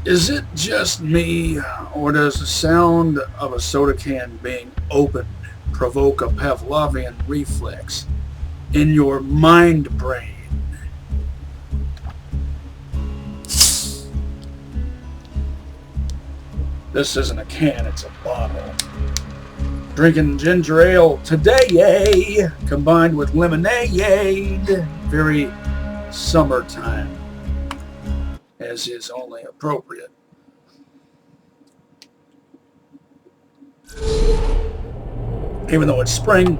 Is it just me, or does the sound of a soda can being opened provoke a Pavlovian reflex in your mind brain? This isn't a can, it's a bottle. Drinking ginger ale today, yay! Combined with lemonade. Very summertime, as is only appropriate. Even though it's spring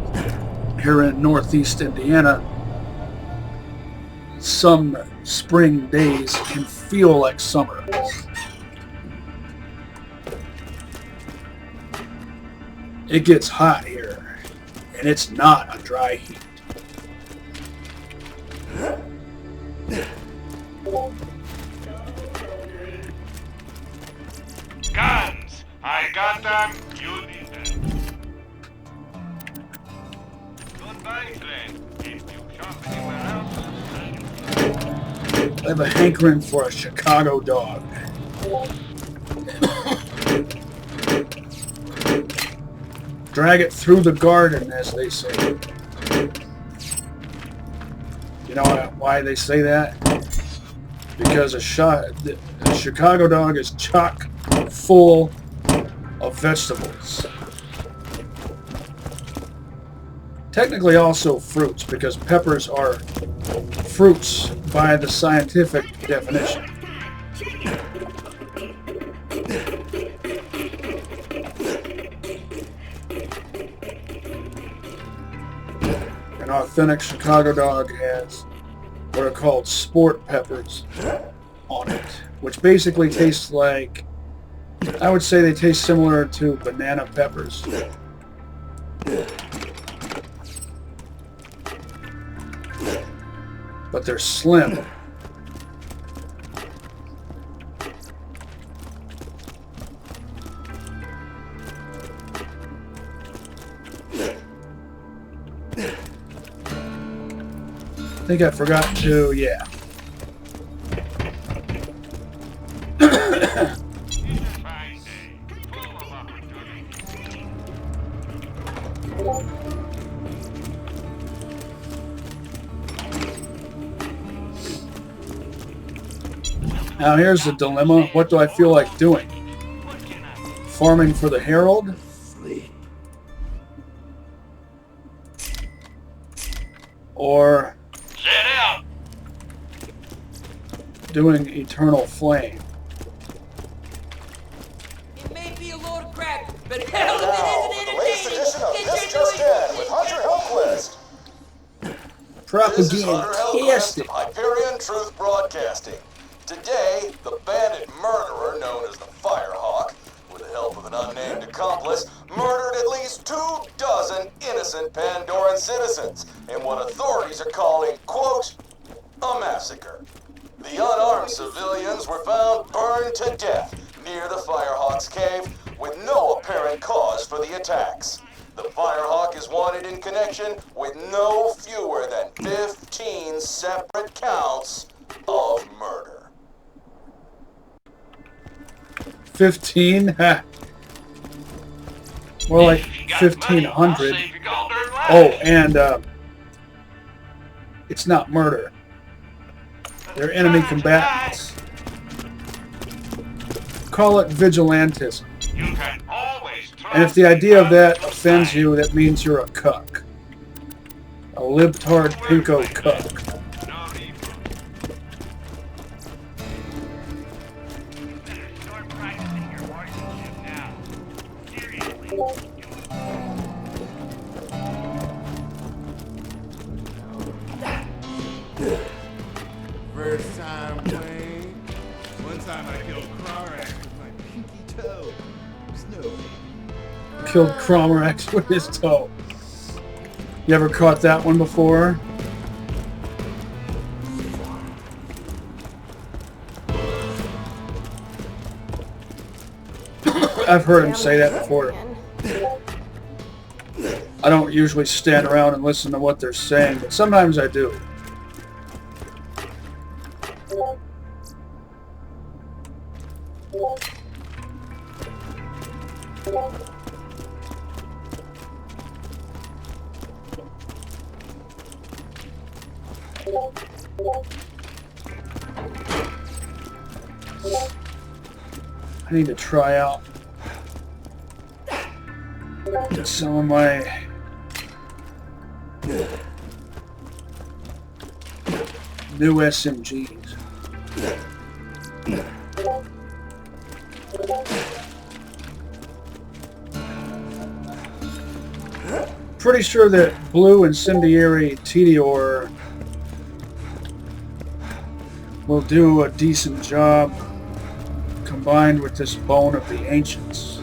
here in northeast Indiana, some spring days can feel like summer. It gets hot here, and it's not a dry heat. Guns! I got them, you need them. Goodbye, Glenn. If you shop anywhere else, I have a hankering for a Chicago dog. Drag it through the garden, as they say. You know why they say that? Because a Chicago dog is chock full of vegetables. Technically also fruits, because peppers are fruits by the scientific definition. An authentic Chicago dog has what are called sport peppers on it, which basically tastes like, I would say they taste similar to banana peppers. But they're slim. I think I forgot to, yeah. Now here's the dilemma. What do I feel like doing? Farming for the Herald? Or doing Eternal Flame? It may be a load of crap, but hell if it The latest isn't edition of entertaining, This get Just your In with Hunter Hellquist. This is Hunter Hellquist Propaganda-tastic. of Hyperion Truth Broadcasting. Today, the bandit murderer known as the Firehawk, with the help of an unnamed accomplice, murdered at least 24 innocent Pandoran citizens in what authorities are calling, quote, a massacre. The unarmed civilians were found burned to death near the Firehawk's cave with no apparent cause for the attacks. The Firehawk is wanted in connection with no fewer than 15 separate counts of murder. 15? Ha. More like 1,500. Oh, and it's not murder. They're enemy combatants. Call it vigilantism. you can always And if the idea of that offends you, that means you're a cuck. A libtard pinko cuck. First time playing. One time I killed Crorax with my pinky toe. Snow. Killed Cromorax with his toe. You ever caught that one before? I've heard him say that before. I don't usually stand around and listen to what they're saying, but sometimes I do. I need to try out some of my new SMGs. Pretty sure that blue incendiary Tediore will do a decent job combined with this bone of the ancients.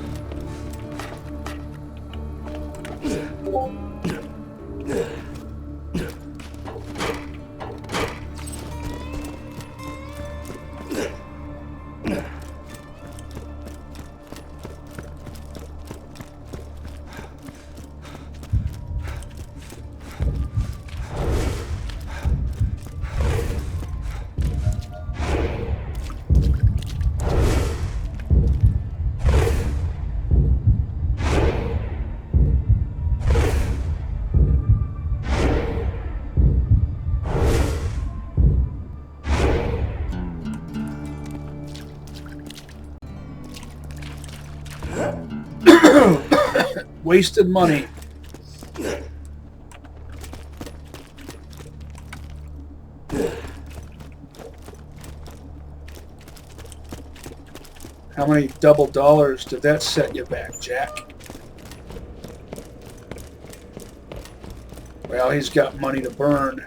Wasted money. How many double dollars did that set you back, Jack? Well, he's got money to burn.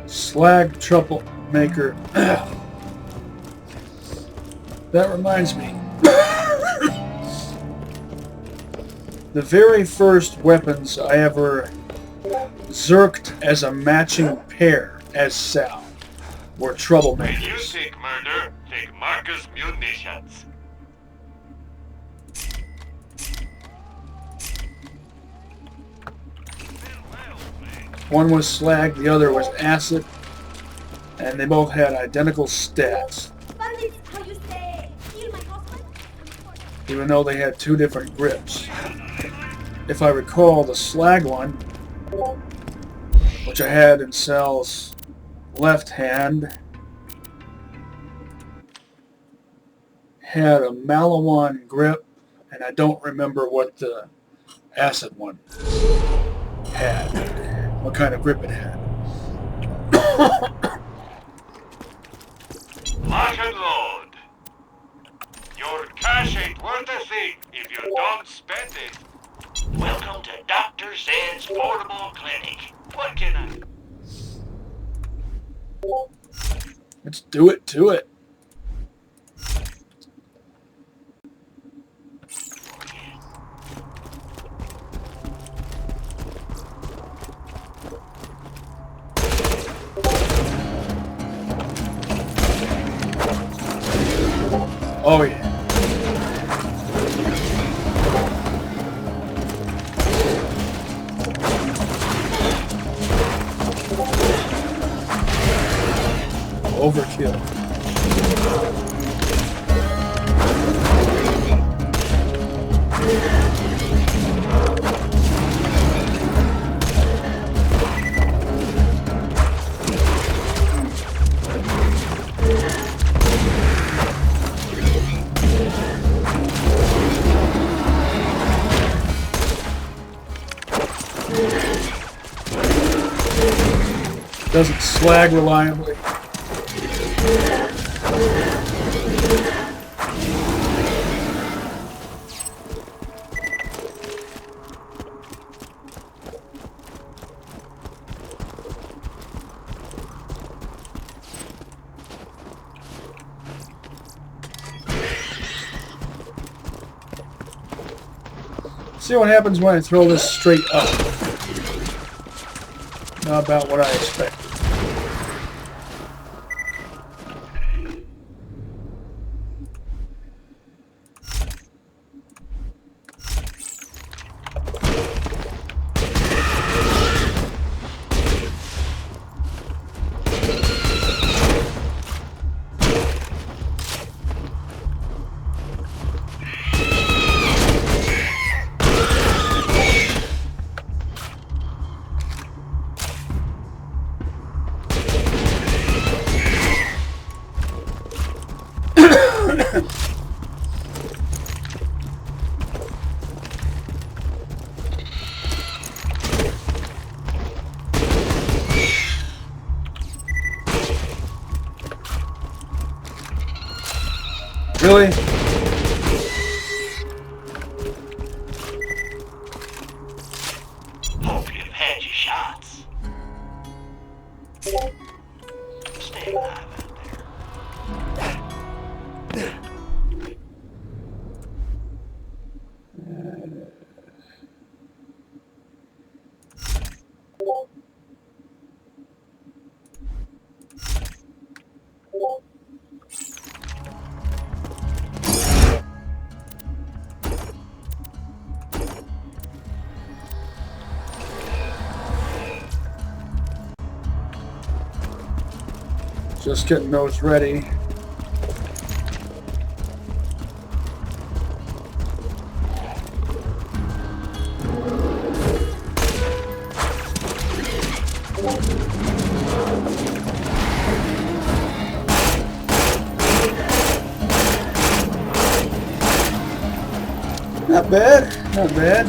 Slag troublemaker. That reminds me. The very first weapons I ever zerked as a matching pair as Sal were When you troublemakers. seek murder, take Marcus munitions. One was slag, the other was acid, and they both had identical stats, But it's how you say, kill my husband? even though they had two different grips. If I recall, the slag one, which I had in Sal's left hand, had a Malawan grip, and I don't remember what the acid one had, what kind of grip it had. Lock and load. Your cash ain't worth a thing if you don't spend it. Welcome to Dr. Zed's Portable Clinic. What can I... Let's do it to it. Oh yeah. Overkill. Doesn't slag reliably. See what happens when I throw this straight up. Not about what I expected. Really? Hope you've had your shots. Stay alive out there. Just getting those ready. Not bad, not bad.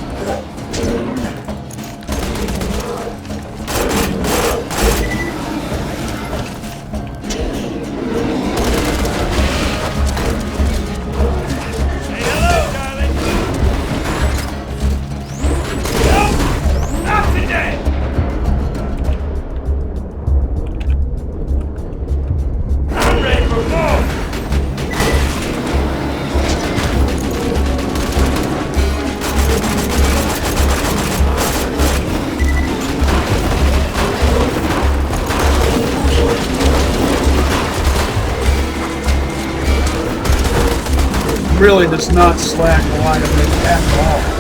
Really does not slack reliability at all.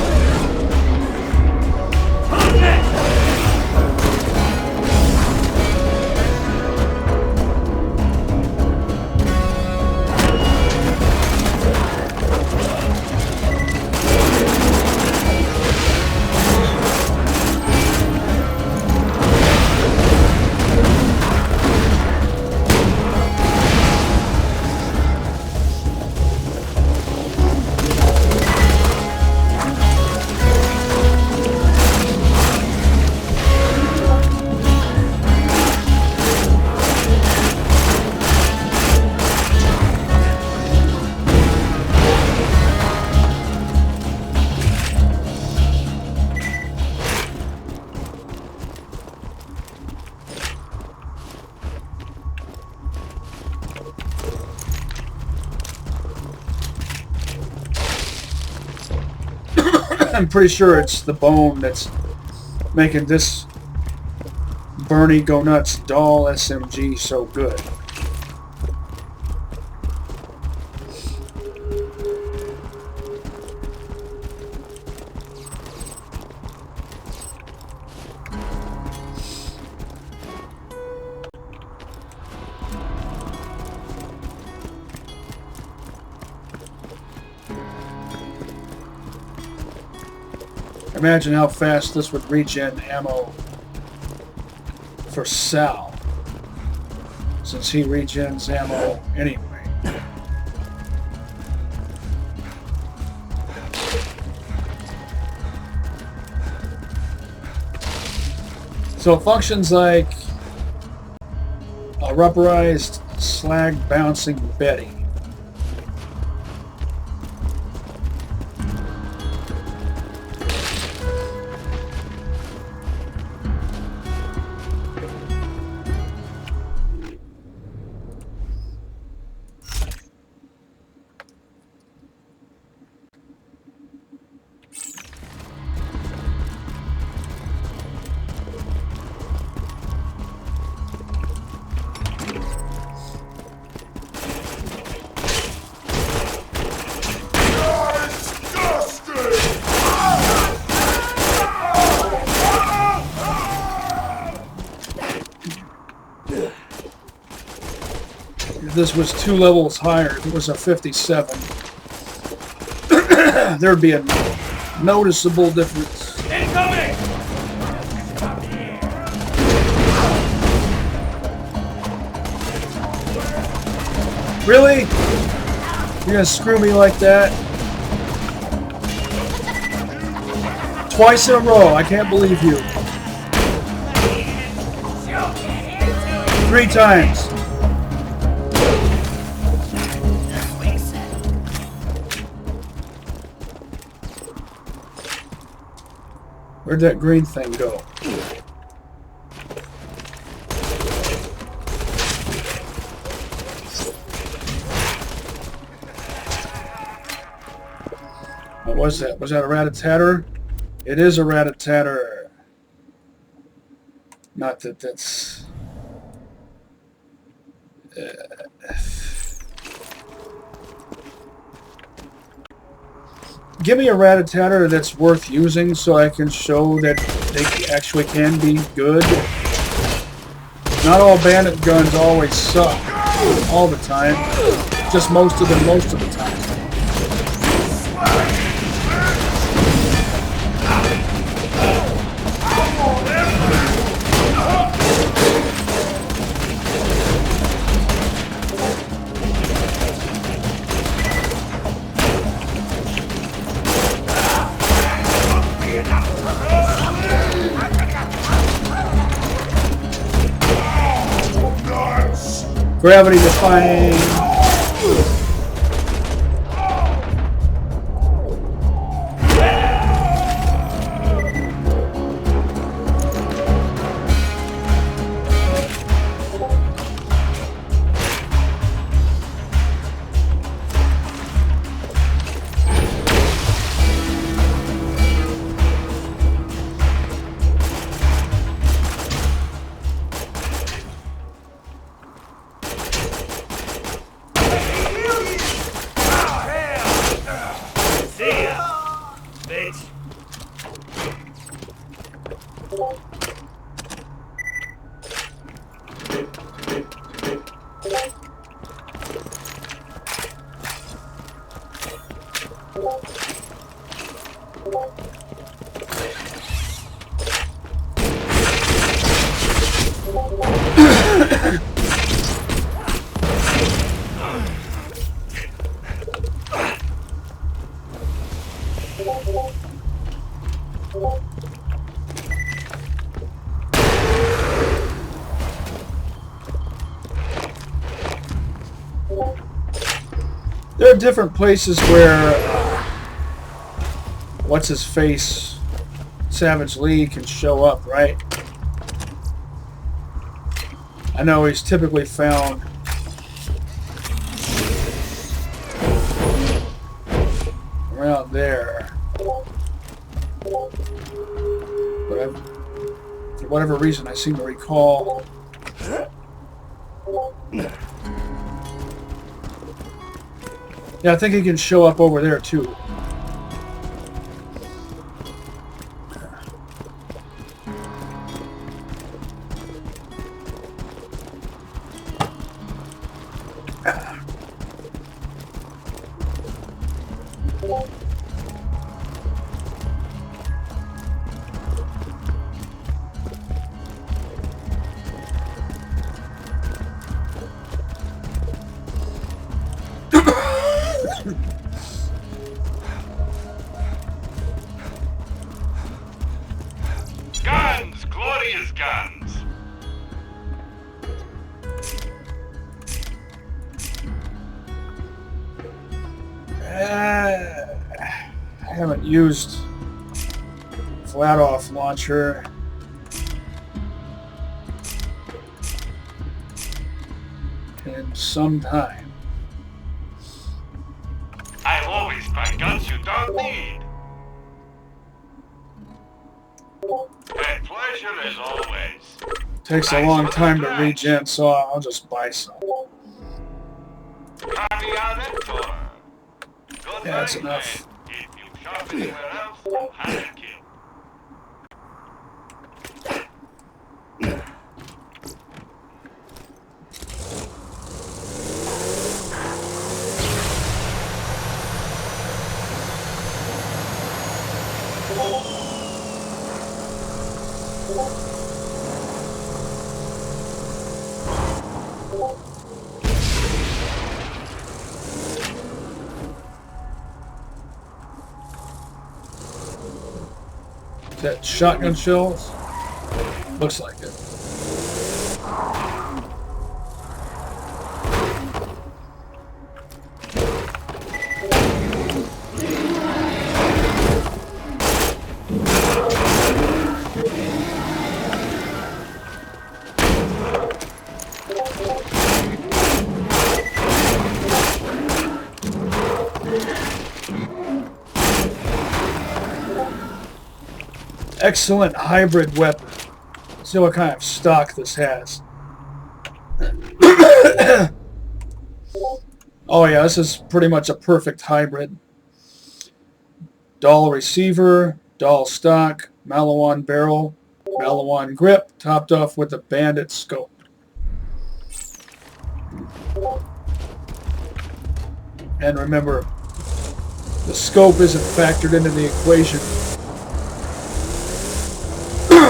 I'm pretty sure it's the bone that's making this Bernie Go Nuts doll SMG so good. Imagine how fast this would regen ammo for Sal, since he regens ammo anyway. So it functions like a rubberized slag bouncing Betty. this was 2 levels higher, if it was a 57, there'd be a noticeable difference. Incoming! Really? You're gonna screw me like that? Twice in a row, I can't believe you. 3 times. Where'd that green thing go? What was that? Was that a rat-a-tatter? It is a rat-a-tatter. Not that that's... Give me a rat-a-tatter that's worth using so I can show that they actually can be good. Not all bandit guns always suck all the time. Just most of them most of the time. Gravity defying. There are different places where what's his face, Savage Lee, can show up, right? I know he's typically found around there, but for whatever reason I seem to recall yeah, I think he can show up over there too. Guns! Glorious guns! I haven't used flat-off launcher in some time. I've always found guns you don't need. A pleasure as always. Takes a long time to regen, so I'll just buy some. Caviar. Yeah, that's enough. If you shop anywhere else, you'll have a kill. Is that shotgun shells? Looks like it. Excellent hybrid weapon. Let's see what kind of stock this has. Oh yeah, this is pretty much a perfect hybrid. Dull receiver, dull stock, Malawan barrel, Malawan grip, topped off with a bandit scope. And remember, the scope isn't factored into the equation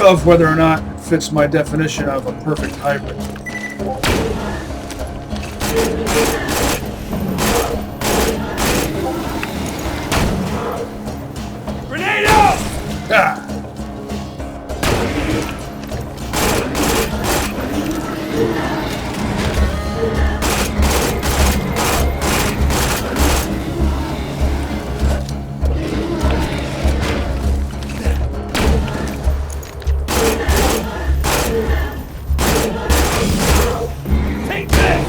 of whether or not it fits my definition of a perfect hybrid. Grenade out! Ah! Take this!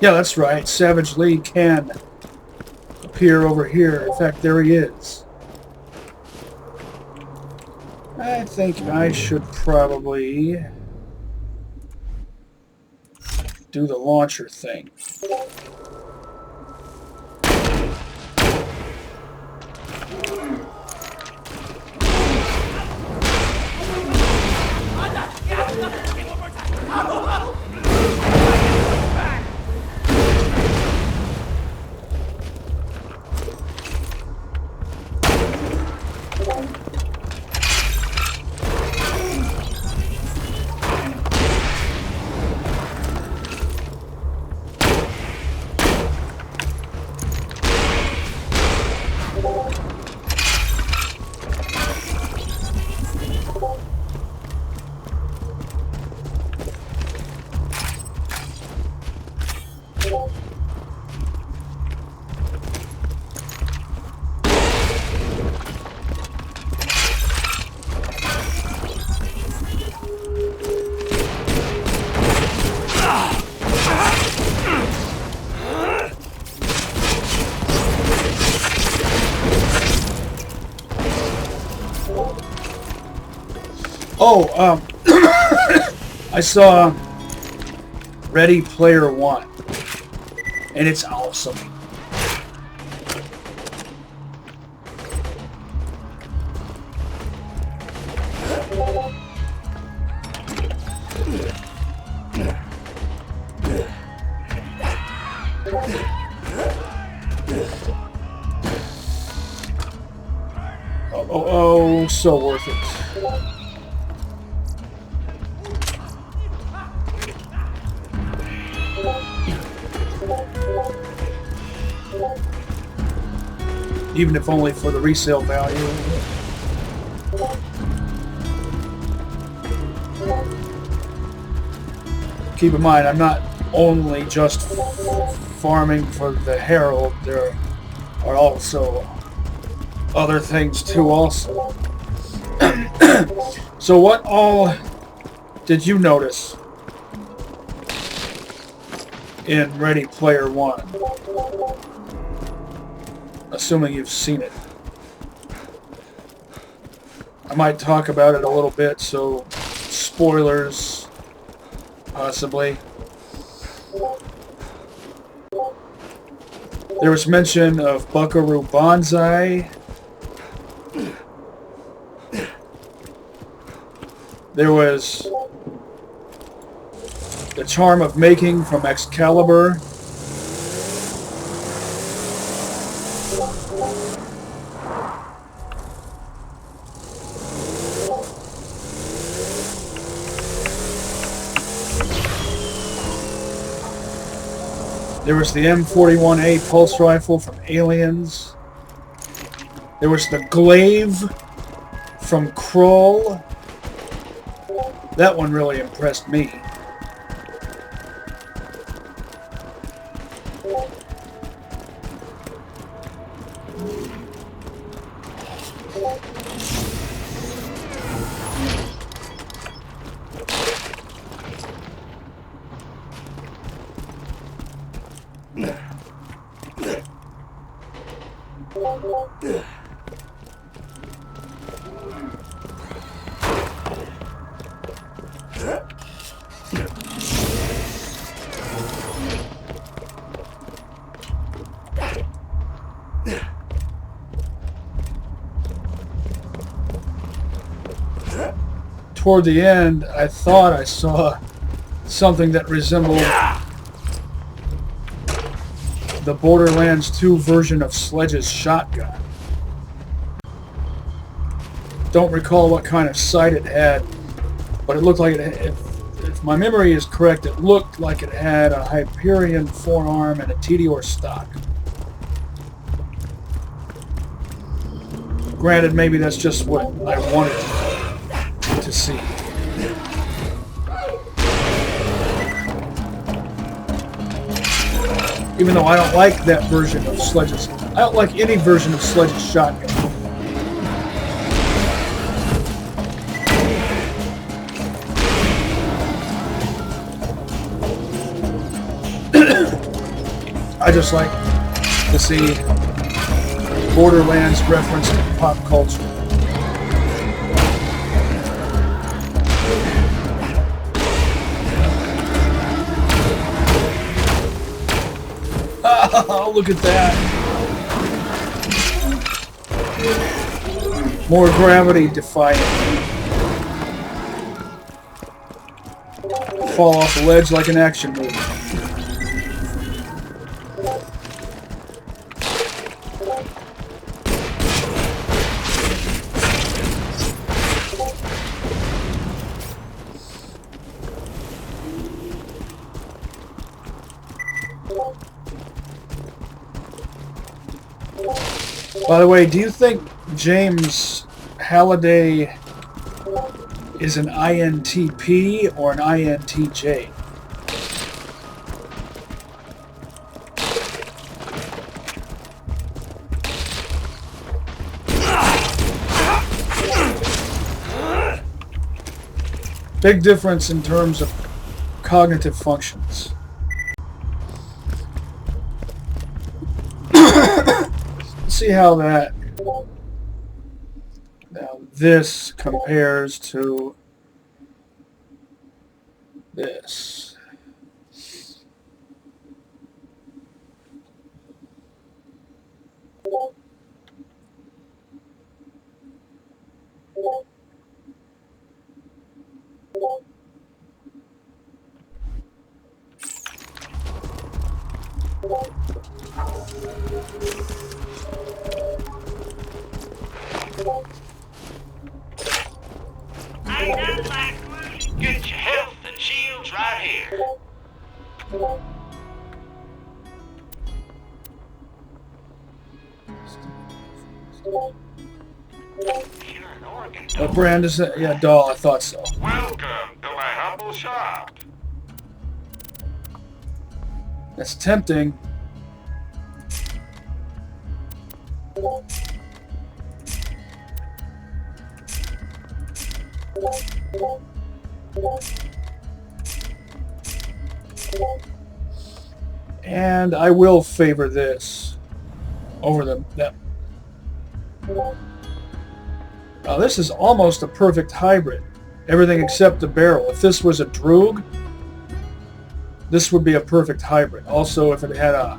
Yeah, that's right. Savage Lee can appear over here. In fact, there he is. I think I should probably do the launcher thing. Oh, I saw Ready Player One, and it's awesome. Oh, so worth it. Even if only for the resale value. Keep in mind, I'm not only just farming for the Herald. There are also other things too also. So what all did you notice in Ready Player One? Assuming you've seen it. I might talk about it a little bit, so spoilers, possibly. There was mention of Buckaroo Banzai. There was the Charm of Making from Excalibur. There was the M41A pulse rifle from Aliens. There was the glaive from Krull. That one really impressed me. Toward the end, I thought I saw something that resembled the Borderlands 2 version of Sledge's shotgun. Don't recall what kind of sight it had, but it looked like it had, if my memory is correct, it looked like it had a Hyperion forearm and a Tediore stock. Granted, maybe that's just what I wanted to see. Even though I don't like that version of Sledge's, I don't like any version of Sledge's shotgun. I just like to see Borderlands referenced in pop culture. Oh, look at that. More gravity defying. Fall off the ledge like an action movie. By the way, do you think James Halliday is an INTP or an INTJ? Big difference in terms of cognitive functions. See how that now this compares to this. Get your health and shields right here. You're an organ doll. What brand is that? Yeah, doll, I thought so. Welcome to my humble shop. That's tempting. And I will favor this over that. Now this is almost a perfect hybrid. Everything except the barrel. If this was a Droog, this would be a perfect hybrid. Also, if it had a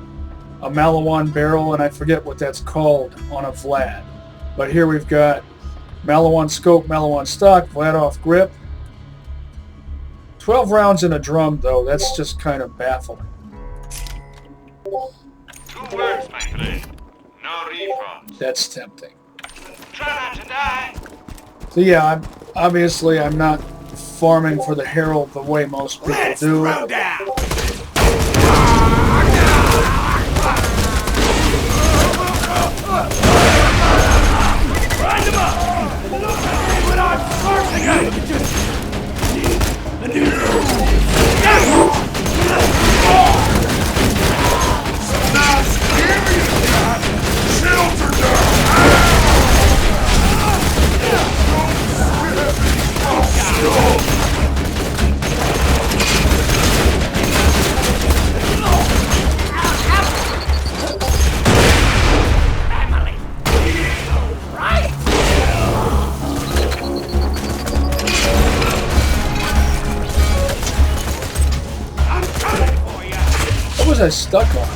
Malawan barrel, and I forget what that's called on a Vlad. But here we've got Malawan scope, Malawan stock, Vlad off grip. 12 rounds in a drum, though. That's just kind of baffling. 2 words, my friend. No refunds. That's tempting. Try not to die. So yeah, I'm not farming for the Herald the way most people do. Throw down. was I stuck on?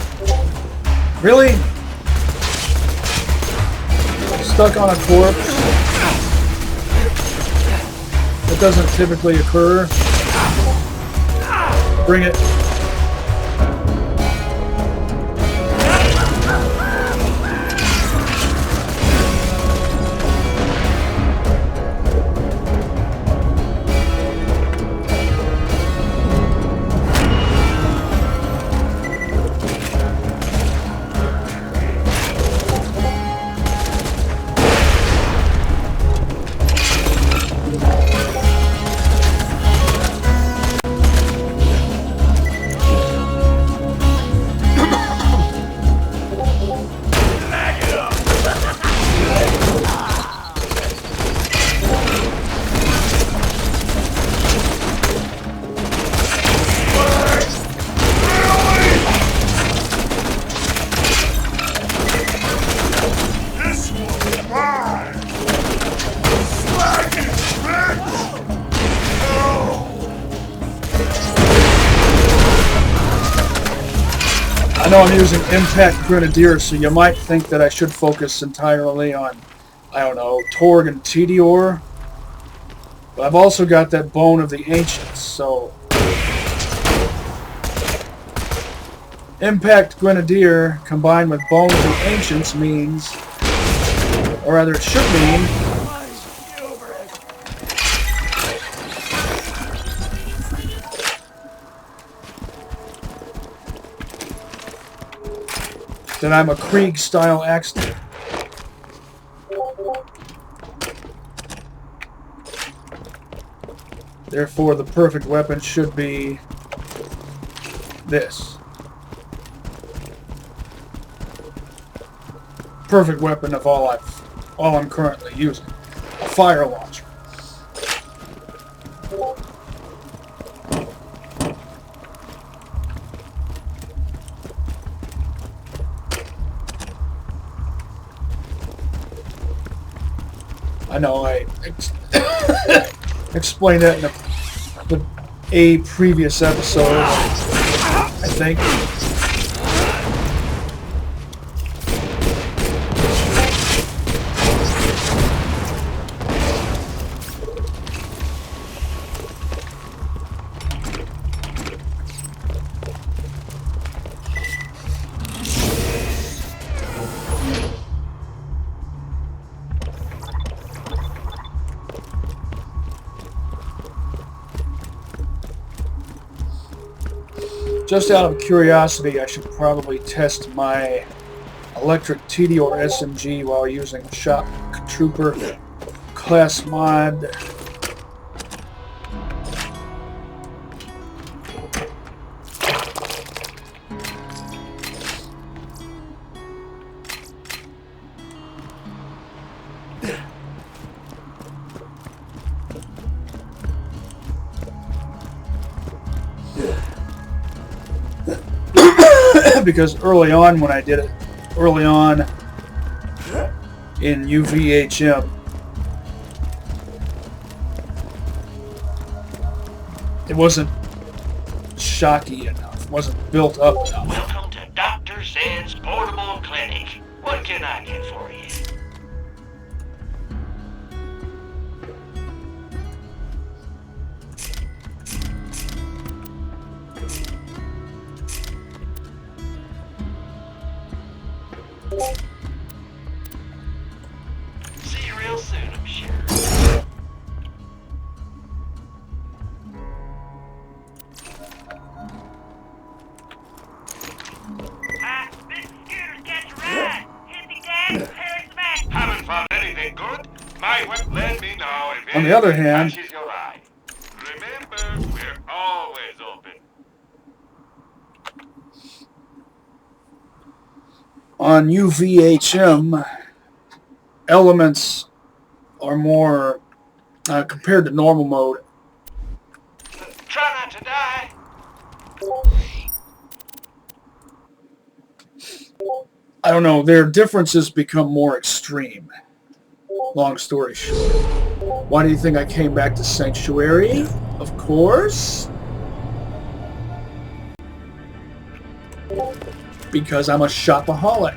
Really? Stuck on a corpse? That doesn't typically occur. Bring it. I know I'm using Impact Grenadier, so you might think that I should focus entirely on, I don't know, Torg and Tediore. But I've also got that Bone of the Ancients, so... Impact Grenadier combined with Bone of the Ancients means, or rather it should mean, that I'm a Krieg-style Axton. Therefore, the perfect weapon should be this. Perfect weapon of all I'm currently using. A fire launcher. I know I explained that in a previous episode, I think. Just out of curiosity, I should probably test my electric Tediore SMG while using Shock Trooper class mod. Because early on when I did it, early on in UVHM, it wasn't shocky enough, wasn't built up enough. Welcome to Dr. Zed's Portable Clinic. What can I get for you? See you real soon, I'm sure. This scooter's got you right. Hit the gas, tear it back. Haven't found anything good? My whip, let me know if On the other hand, catches your eye. Remember, we're always open. on UVHM, elements are more, compared to normal mode, Try not to die. I don't know, their differences become more extreme. Long story short. Why do you think I came back to Sanctuary? Of course. Because I'm a shopaholic.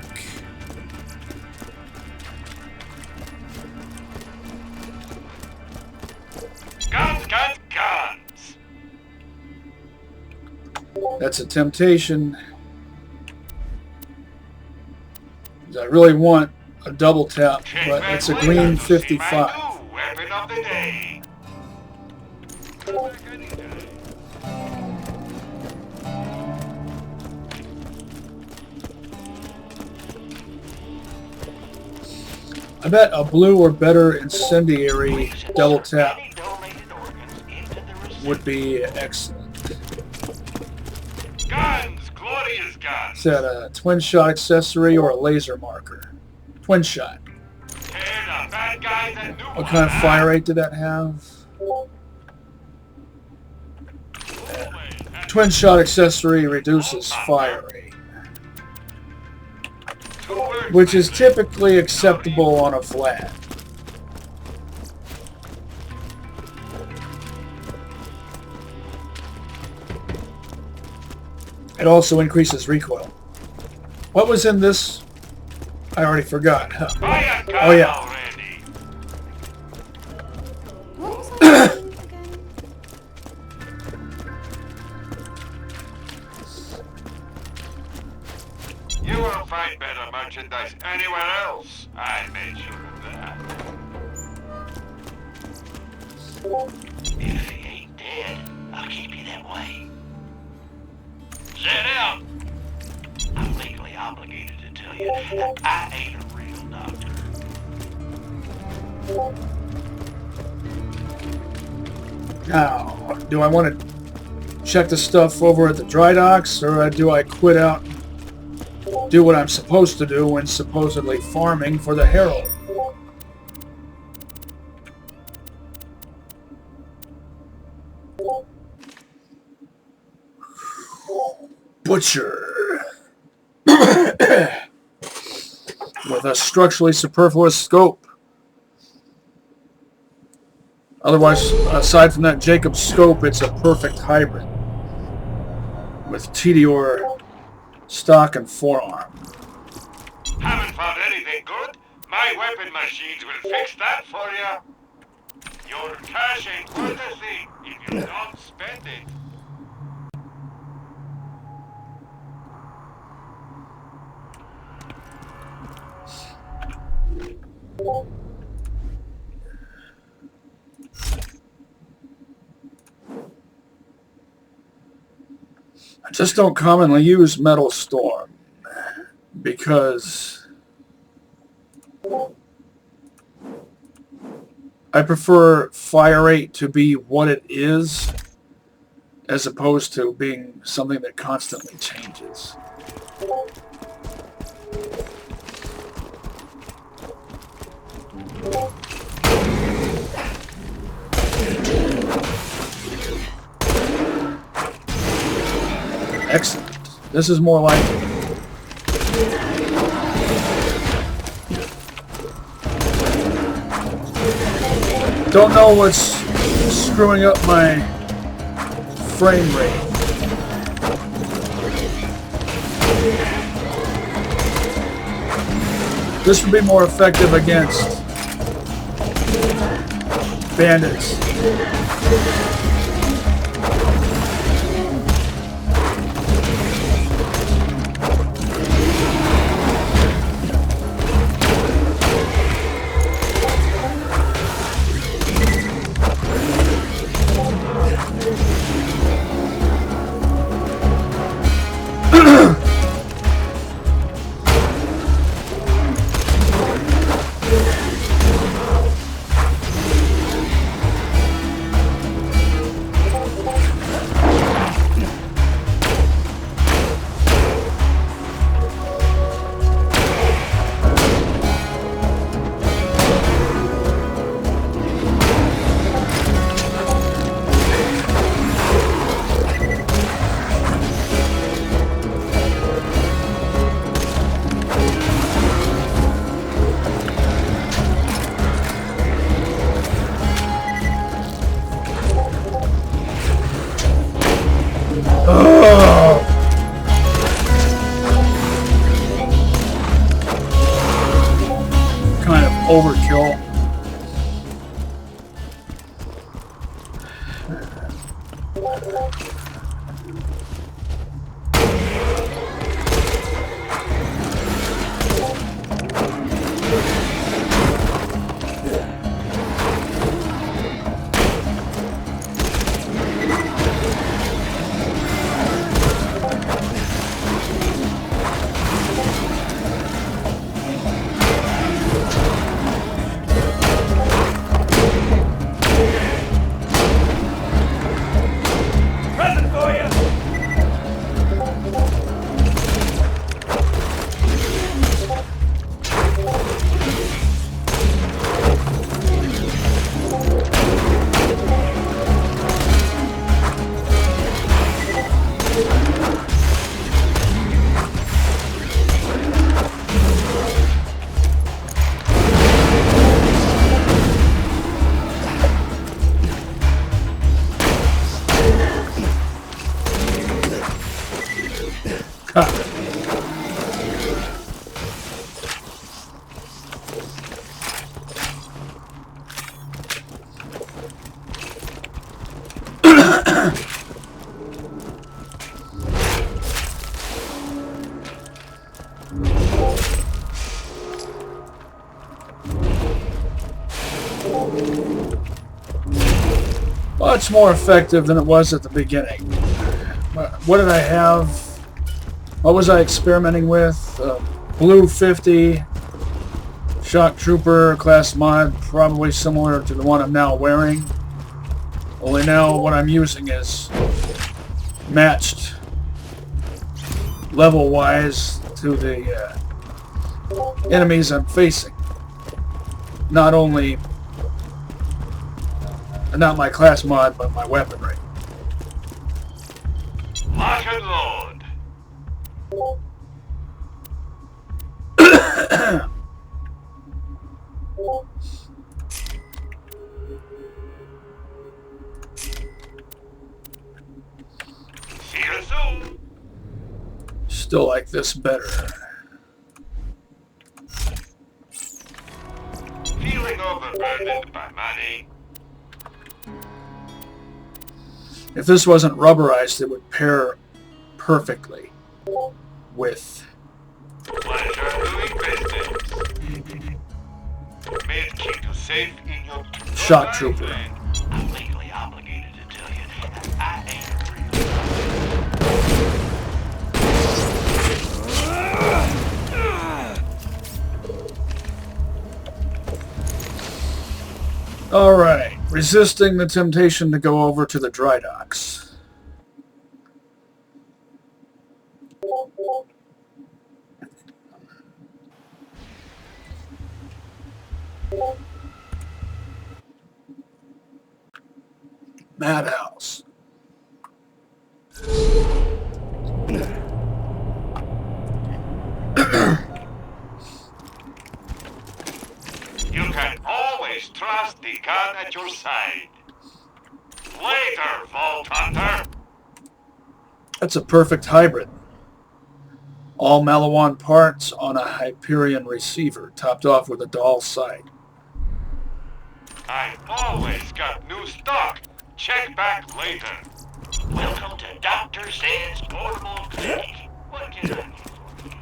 Guns, guns, guns! That's a temptation. I really want a double tap, but it's a green 55. My new weapon of the day. I bet a blue or better incendiary double tap would be excellent. Guns, glorious guns. Is that a twin shot accessory or a laser marker? Twin shot. Tear the bad guys and new What kind of fire rate did that have? Twin shot accessory reduces fire rate, which is typically acceptable on a flat. It also increases recoil. What was in this? I already forgot. Huh. Oh yeah. What was I doing again? You won't find better merchandise anywhere else. I made sure of that. If he ain't dead, I'll keep you that way. Sit down. I'm legally obligated to tell you that I ain't a real doctor. Now, do I want to check the stuff over at the dry docks, or do I quit out, do what I'm supposed to do when supposedly farming for the Herald? Butcher. With a structurally superfluous scope. Otherwise, aside from that Jacob's scope, it's a perfect hybrid. With TDR stock and forearm. Haven't found anything good? My weapon machines will fix that for you. Your cash ain't worth a thing if you don't spend it. I just don't commonly use Metal Storm because I prefer fire rate to be what it is as opposed to being something that constantly changes. Excellent. This is more like it. Don't know what's screwing up my frame rate. This would be more effective against bandits. Much more effective than it was at the beginning. What did I have? What was I experimenting with? Blue 50, Shock Trooper class mod, probably similar to the one I'm now wearing. Only now what I'm using is matched level-wise to the enemies I'm facing. Not only, not my class mod, but my weaponry. Lock and load. See you soon. Still like this better. Feeling overburdened by money. If this wasn't rubberized, it would pair perfectly with Pleasure doing business. Made keep you safe in your Shock Trooper. I'm legally obligated to tell you that I ain't Alright, resisting the temptation to go over to the dry docks. Madhouse. You can always trust the gun at your side. Later, Vault Hunter. That's a perfect hybrid. All Malawan parts on a Hyperion receiver, topped off with a doll sight. I've always got new stock. Check back later. Welcome to Dr. Sands Portable Clinic. What can I do for you?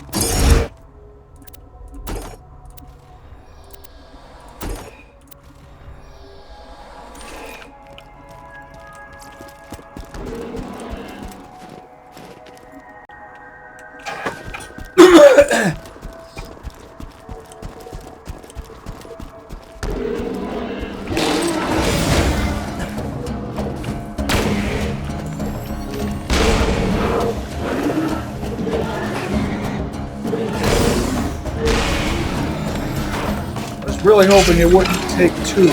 Really hoping it wouldn't take two.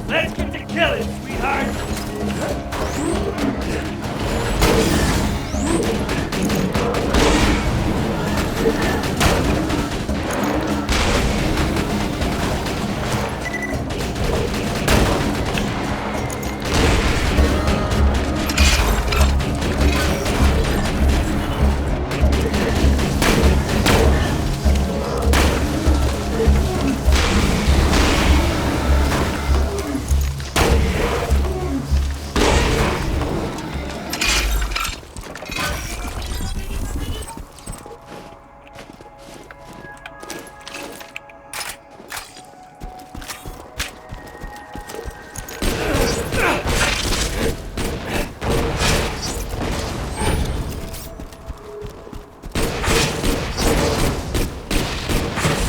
Let's get to killing, sweetheart.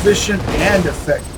efficient and effective.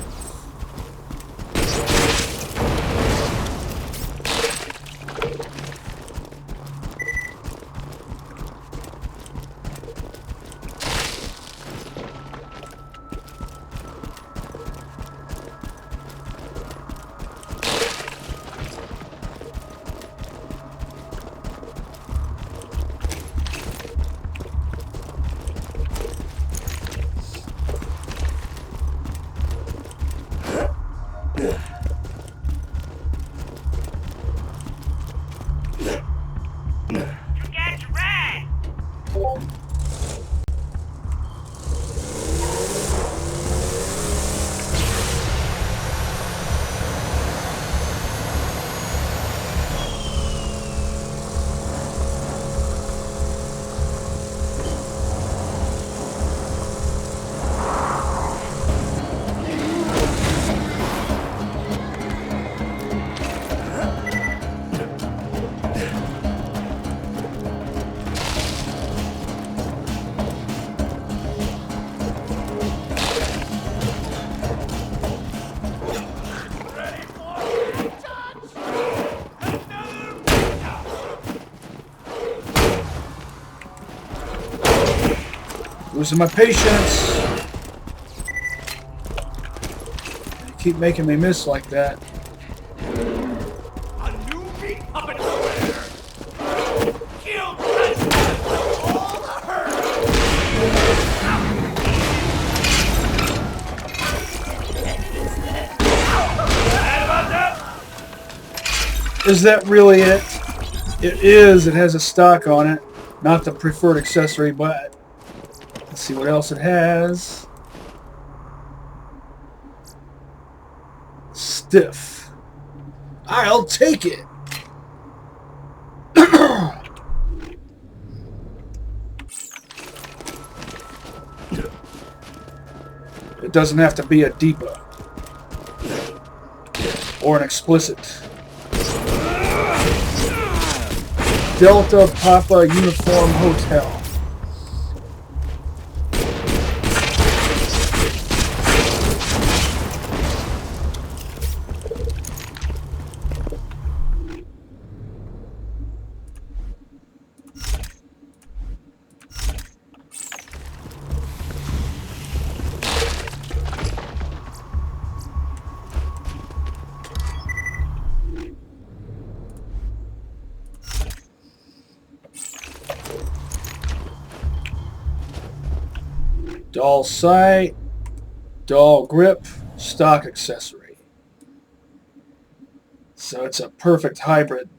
Losing my patience. You keep making me miss like that. A new meat puppet square. Kill Judson. All the hurt. Is that really it? It is. It has a stock on it. Not the preferred accessory, but let's see what else it has. Stiff. I'll take it. It doesn't have to be a Deepa or an explicit. Delta Papa Uniform Hotel. Dull sight, dull grip, stock accessory. So it's a perfect hybrid.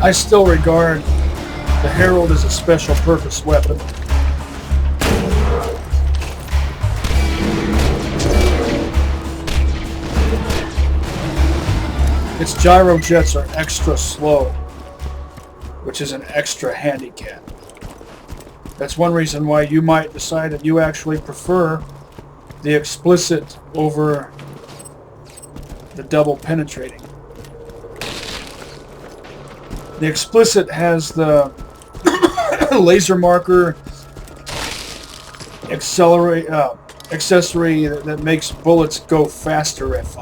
I still regard the Herald as a special purpose weapon. Its gyro jets are extra slow, which is an extra handicap. That's one reason why you might decide that you actually prefer the explicit over the double penetrating. The explicit has the laser marker accessory that makes bullets go faster if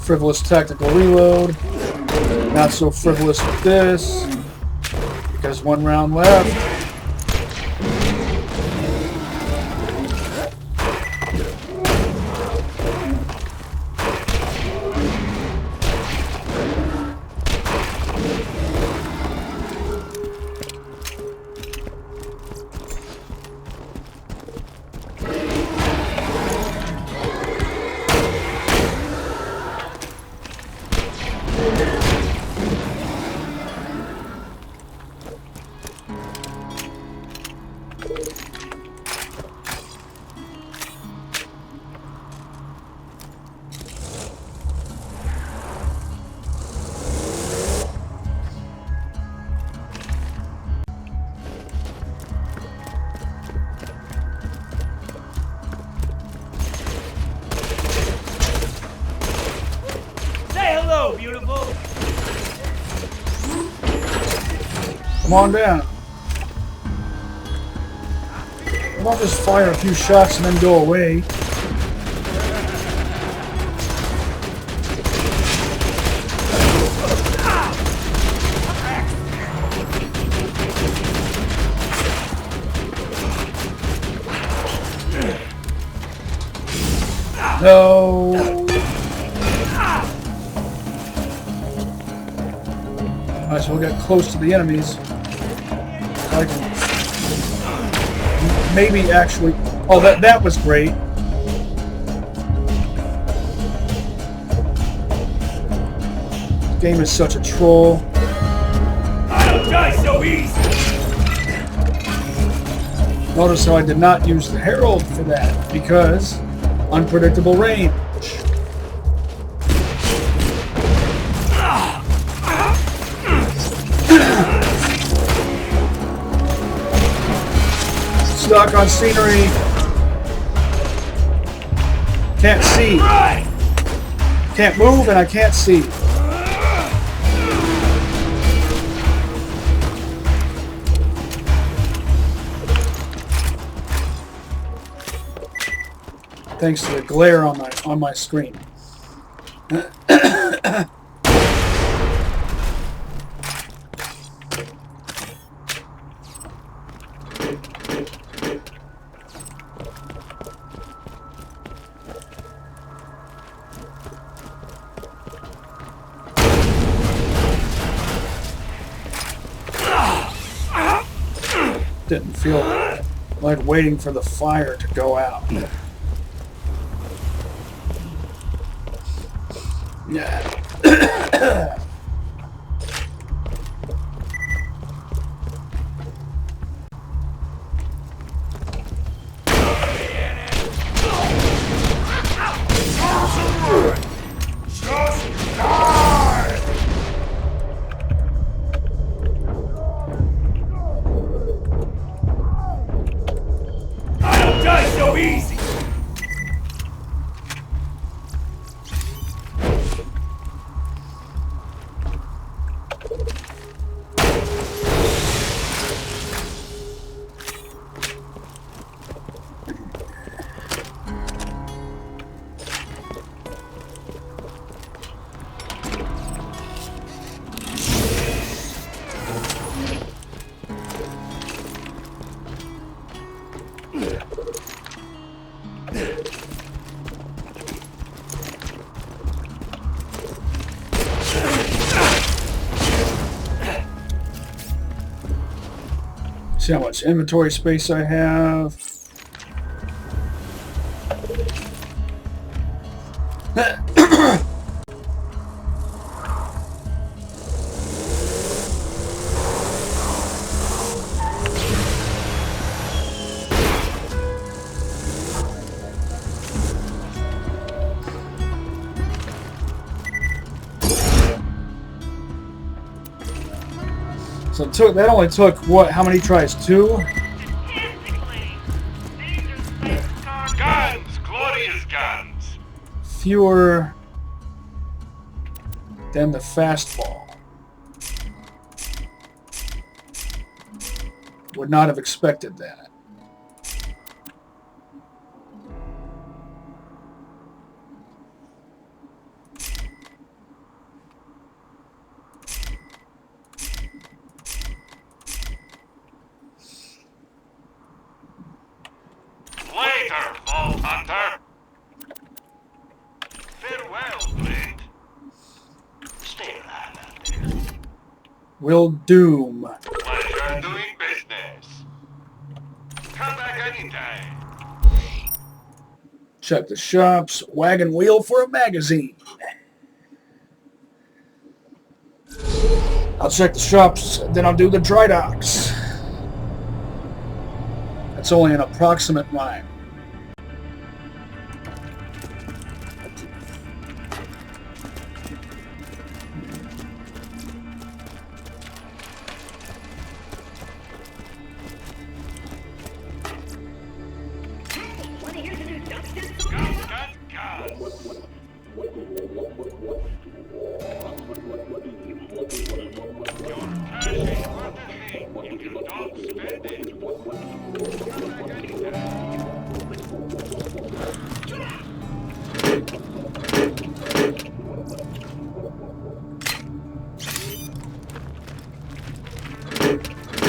Frivolous tactical reload. Not so frivolous with this. Because 1 round left. Come on down. I'll just fire a few shots and then go away. No. Might as well get close to the enemies. I can maybe actually. Oh, that was great. The game is such a troll. I don't die so easy. Notice how I did not use the Herald for that because unpredictable range. Stuck on scenery. Can't see. Can't move and I can't see. Thanks to the glare on my screen. Didn't feel like waiting for the fire to go out. Yeah. See how much inventory space I have. So that only took, what, how many tries? 2? Guns! Glorious guns! Fewer than the fast fall. Would not have expected that. later, Vault Hunter. Farewell, friend. Stay alive out there. Will doom. Pleasure doing business. Come back anytime. Check the shops. Wagon wheel for a magazine. I'll check the shops, then I'll do the dry docks. That's only an approximate rhyme.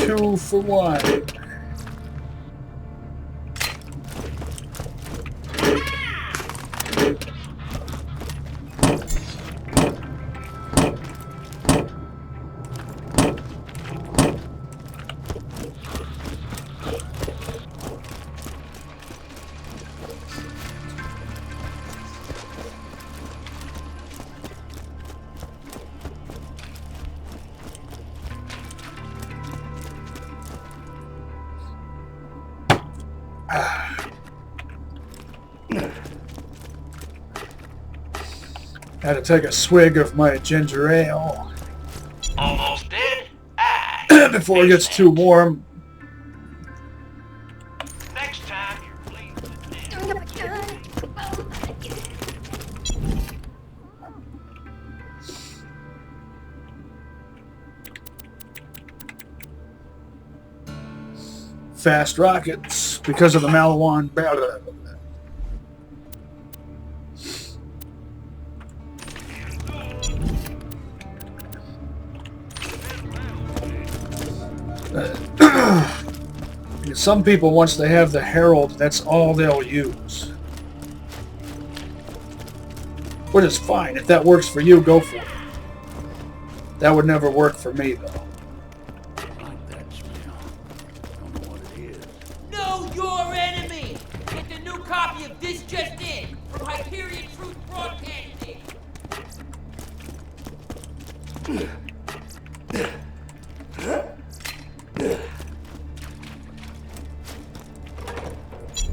Two for one. Had to take a swig of my ginger ale Almost dead? before it gets too warm. Next time you're bleeding to death. Fast rockets because of the Malawan. Some people, once they have the Herald, that's all they'll use. Which is fine. If that works for you, go for it. That would never work for me, though. Like that smell. Don't know what it is. Know your enemy! Get the new copy of This Just In from Hyperion Truth Broadcasting.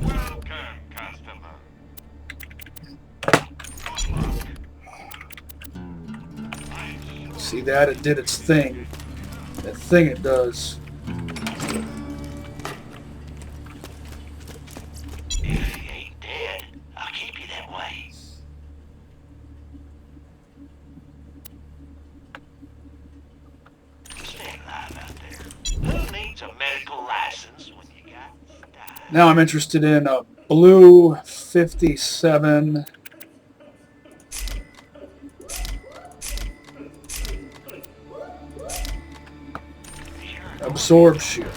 Welcome, customer. Good luck. See that? It did its thing. That thing it does. If he ain't dead, I'll keep you that way. Stay alive out there. Who needs a medical license when you got style? Now I'm interested in a blue 57 absorb shield.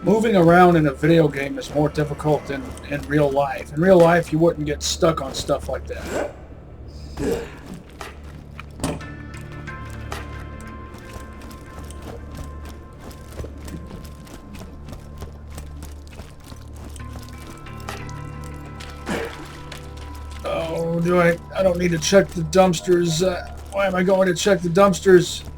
Moving around in a video game is more difficult than in real life. In real life, you wouldn't get stuck on stuff like that. Oh, I don't need to check the dumpsters. Why am I going to check the dumpsters?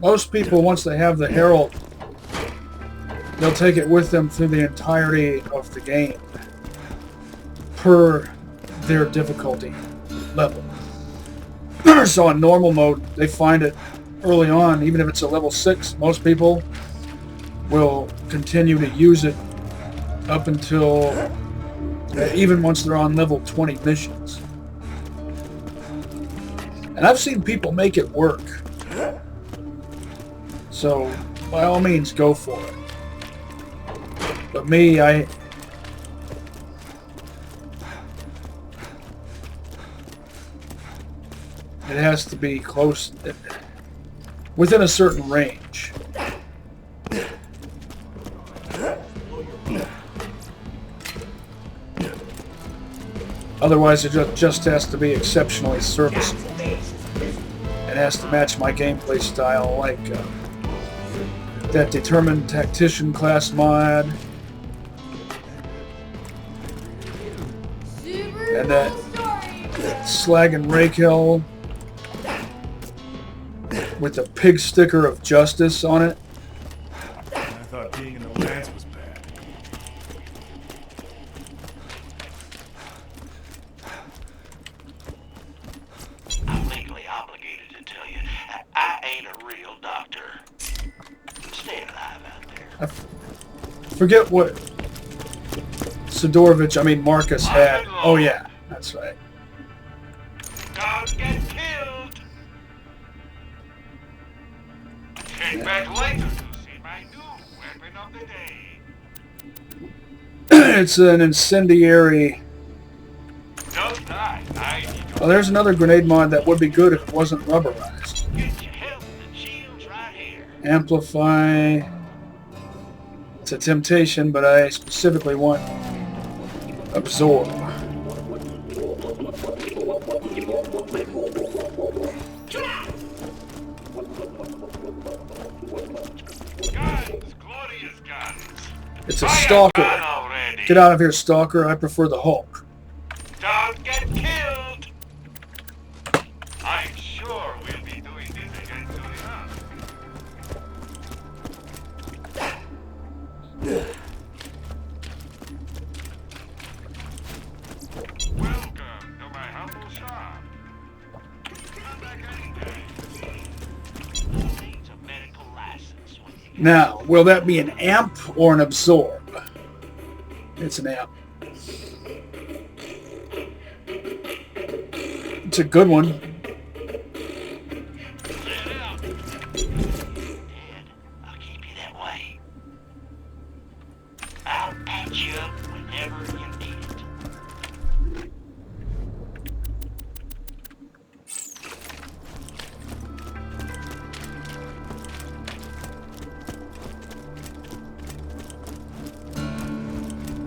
most people, once they have the Herald, they'll take it with them through the entirety of the game per their difficulty level. So on normal mode, they find it early on, even if it's a level 6, most people will continue to use it up until even once they're on level 20 missions. And I've seen people make it work. So by all means, go for it. But me, it has to be close, within a certain range. Otherwise, it just has to be exceptionally serviceable. It has to match my gameplay style, like that Determined Tactician class mod, and that Slag and Rakel with the pig sticker of justice on it. I thought being in the Lance was bad. I'm legally obligated to tell you, I ain't a real doctor. Stay alive out there. I forget what Marcus had. Oh yeah, that's right. Don't get killed. Check back later to see my new weapon of the day. It's an incendiary. Don't die. Well, there's another grenade mod that would be good if it wasn't rubberized. Get your health and shields right here. Amplify. It's a temptation, but I specifically want absorb. Guns, glorious guns. It's a stalker. Already. Get out of here, stalker. I prefer the Hulk. Don't get killed. I'm sure we'll be doing this again soon enough. Welcome to my humble shop. Come back anytime. Needs a medical license when you get Now, will that be an amp or an absorb? It's an amp. It's a good one. let out. Ed, I'll keep you that way. I'll patch you up whenever you need it.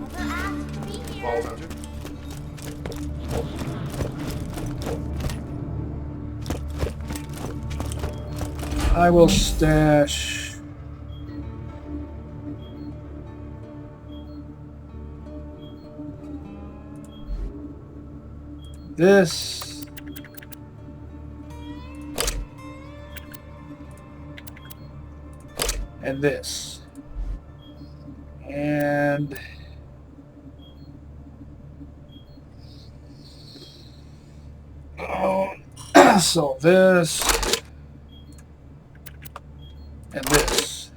Never asked to be here. Ball toucher. I will stash this and this, and so this and this.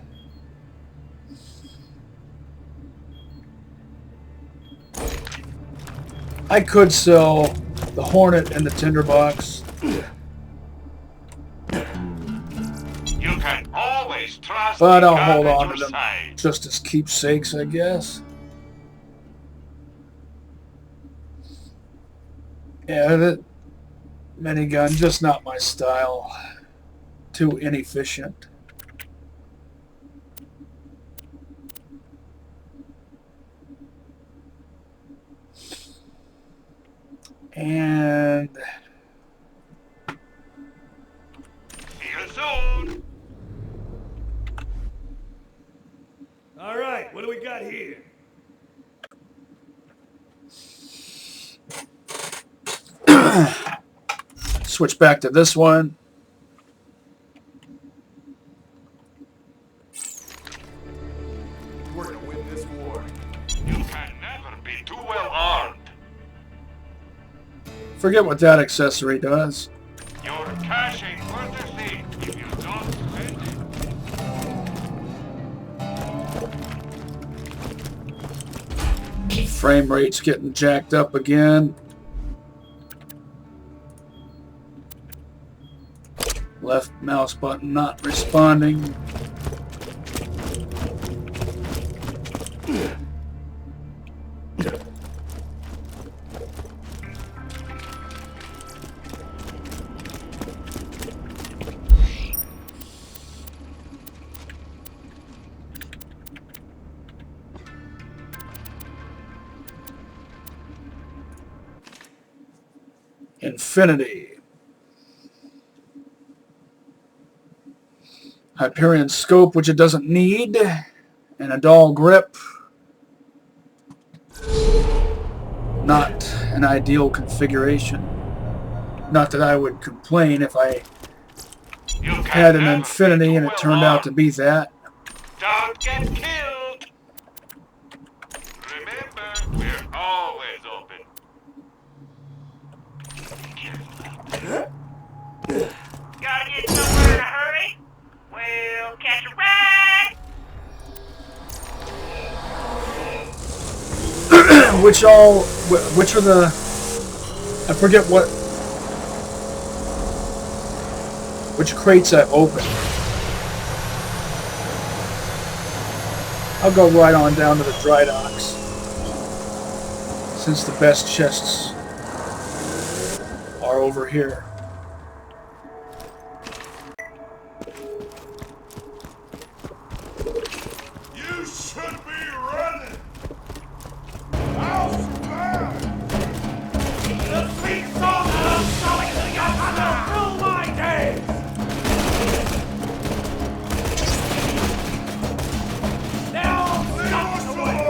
I could sell the Hornet and the Tinderbox. You can always trust But the I'll God hold at on your to them side. just as keepsakes, I guess. Yeah, that minigun, just not my style. Too inefficient. And See you soon. All right, what do we got here? switch back to this one. Forget what that accessory does. Your cash ain't worth a thing if you don't spend it. Frame rate's getting jacked up again. Left mouse button not responding. Infinity. Hyperion scope, which it doesn't need, and a dull grip. Not an ideal configuration. Not that I would complain if I had an Infinity and it turned out to be that. Don't get killed! Remember, we're always open. Gotta get somewhere in a hurry? We'll catch a ride! Which are the, I forget which crates I opened. I'll go right on down to the dry docks, since the best chests are over here. You should be running. I'll survive. The sweet song that I'm showing to you will rule my days! Now stop the way!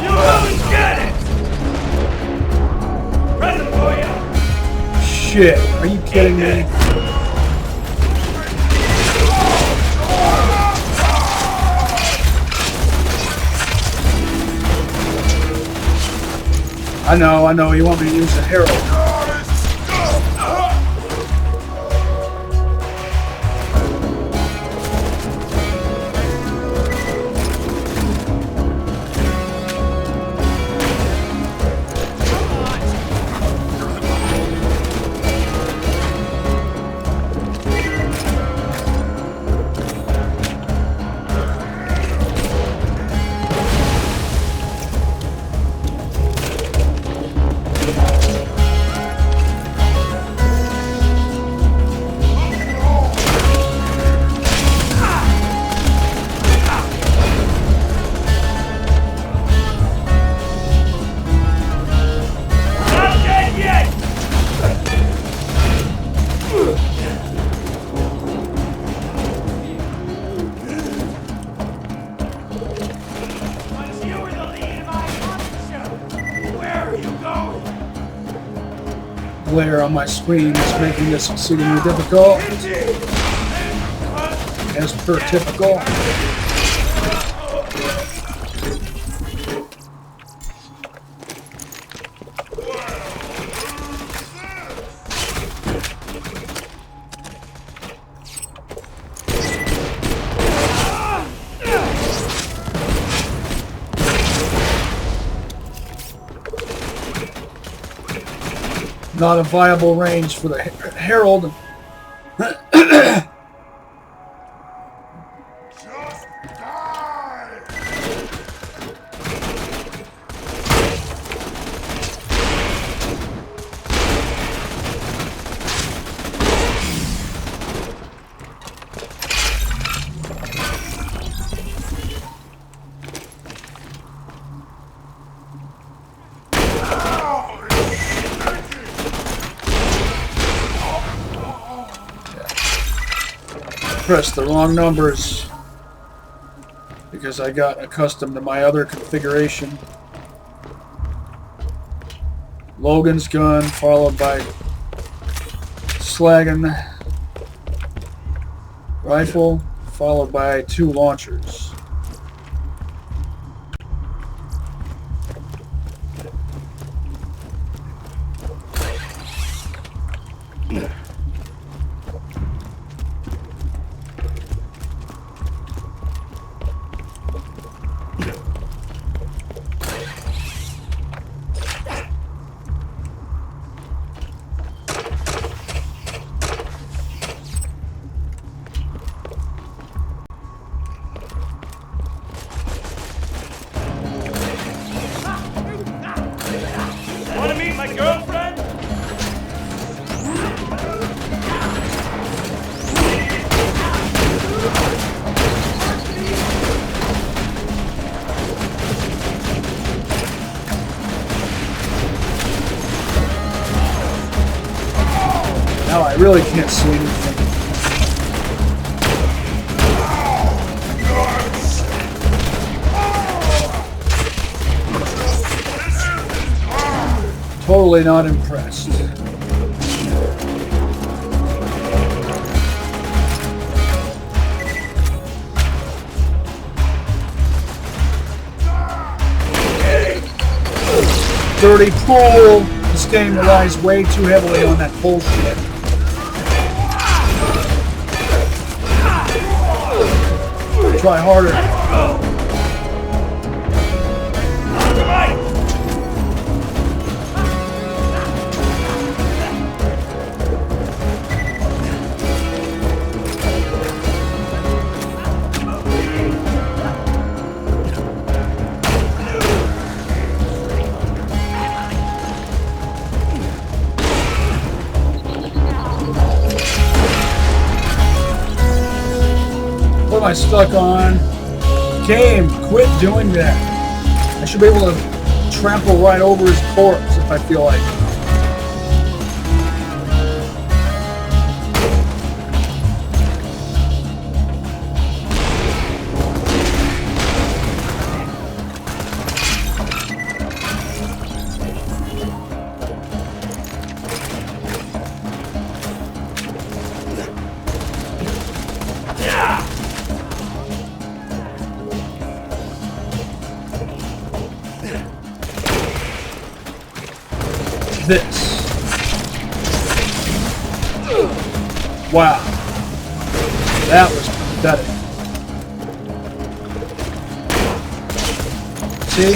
You won't get it! Present for you! Shit, are you kidding me? I know, you want me to use the Herald. Not dead yet! Once you were the lead of my comedy show, where are you going? Glare on my screen is making this exceedingly difficult, as per typical. Not a viable range for the Herald. Just die. Press the wrong numbers. because I got accustomed to my other configuration. Logan's gun, followed by Slagan rifle, followed by 2 launchers. Wanna meet my girlfriend? Now I really can't see anything. Totally not impressed. Dirty pool. This game relies way too heavily on that bullshit. Try harder. What am I stuck on? Game, quit doing that. I should be able to trample right over his corpse if I feel like it. This. Wow. That was pathetic. See?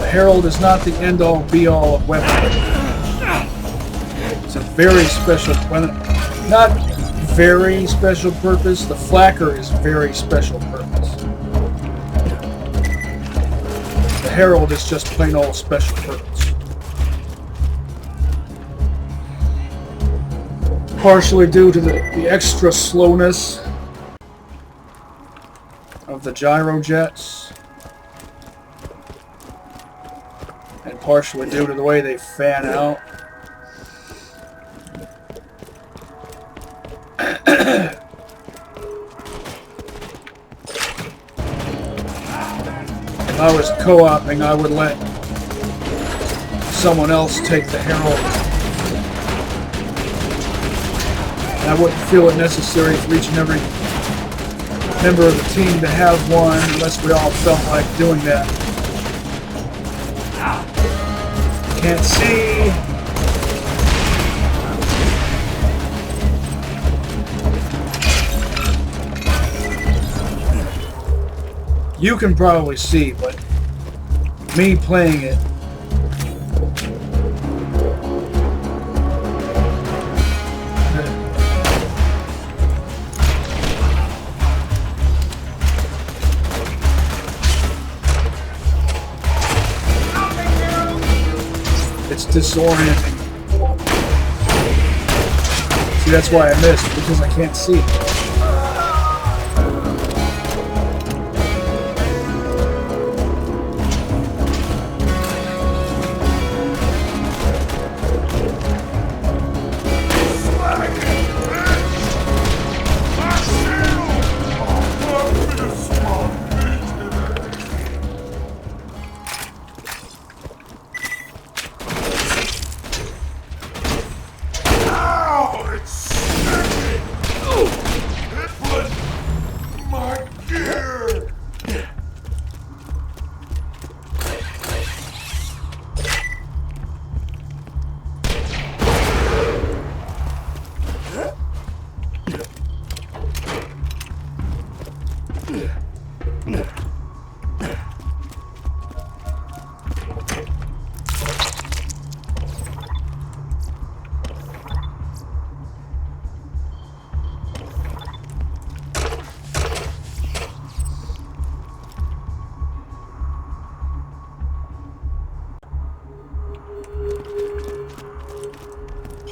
The Herald is not the end-all be-all of weapons. It's a very special weapon. Not very special purpose. The Flacker is very special purpose. The Herald is just plain old special purpose. Partially due to the extra slowness of the gyro jets, and partially due to the way they fan out. If I was co-oping, I would let someone else take the Herald. And I wouldn't feel it necessary for each and every member of the team to have one unless we all felt like doing that. Can't see. You can probably see, but me playing it, it's disorienting. See, that's why I missed, because I can't see.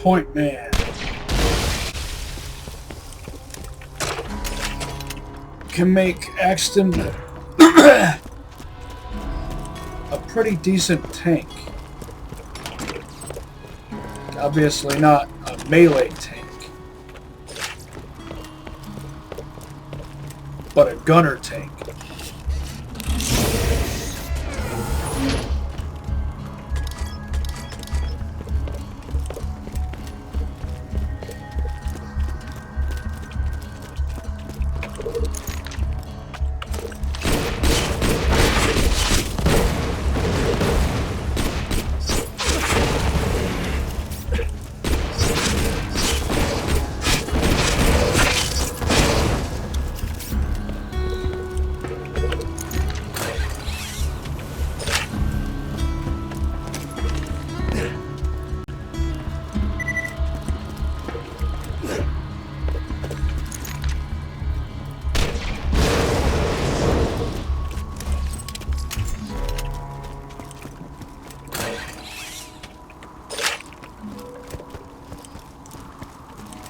Point Man. Can make Axton a pretty decent tank. Obviously not a melee tank, but a gunner tank.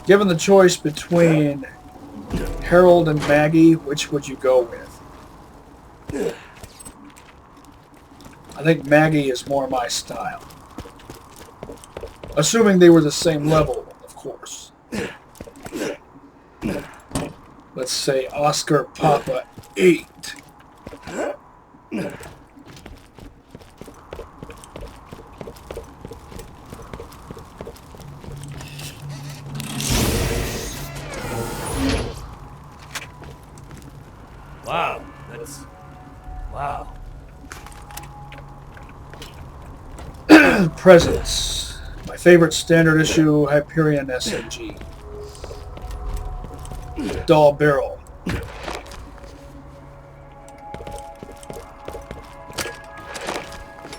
Given the choice between Harold and Maggie, which would you go with? I think Maggie is more my style. Assuming they were the same level, of course. Let's say Oscar Papa 8. Wow, that's... wow. Presents. My favorite standard issue Hyperion SMG. Doll barrel.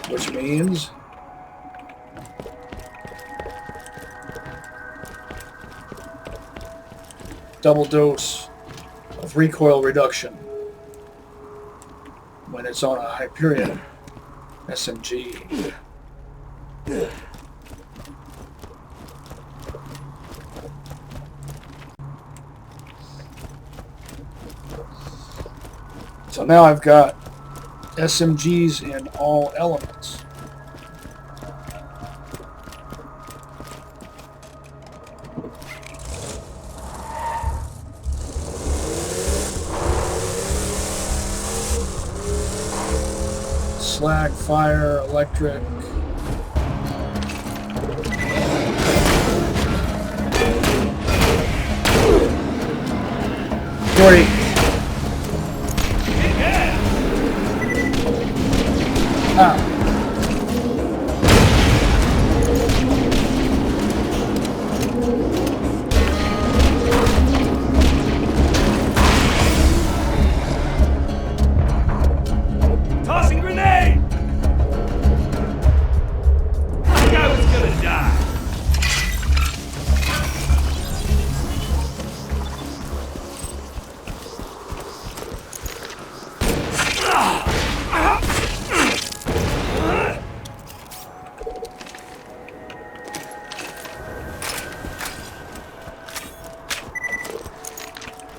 Which means double dose of recoil reduction when it's on a Hyperion SMG. So now I've got SMGs in all elements. Slag, fire, electric. Great. Ah. Tossing grenade! I think I was gonna die.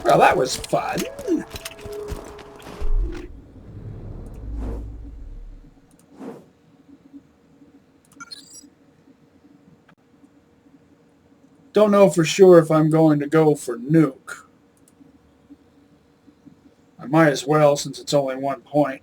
Well, that was fun. Don't know for sure if I'm going to go for nuke. I might as well since it's only 1 point.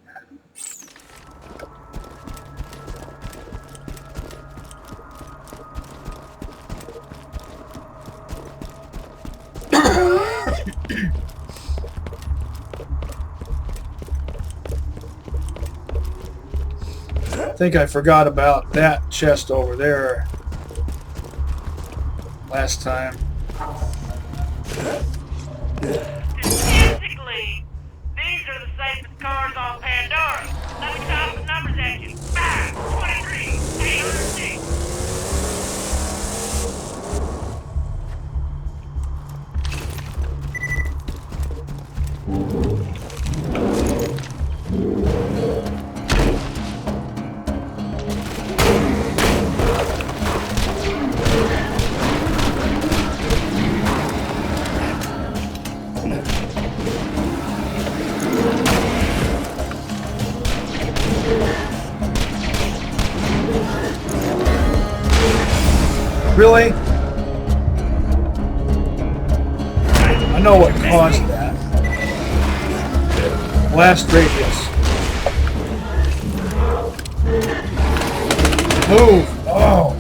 I think I forgot about that chest over there last time. Statistically, these are the safest cars on Pandora. Let me top the numbers at you. 5, 23, 806. Really? I know what caused that. Blast radius. Move! Oh!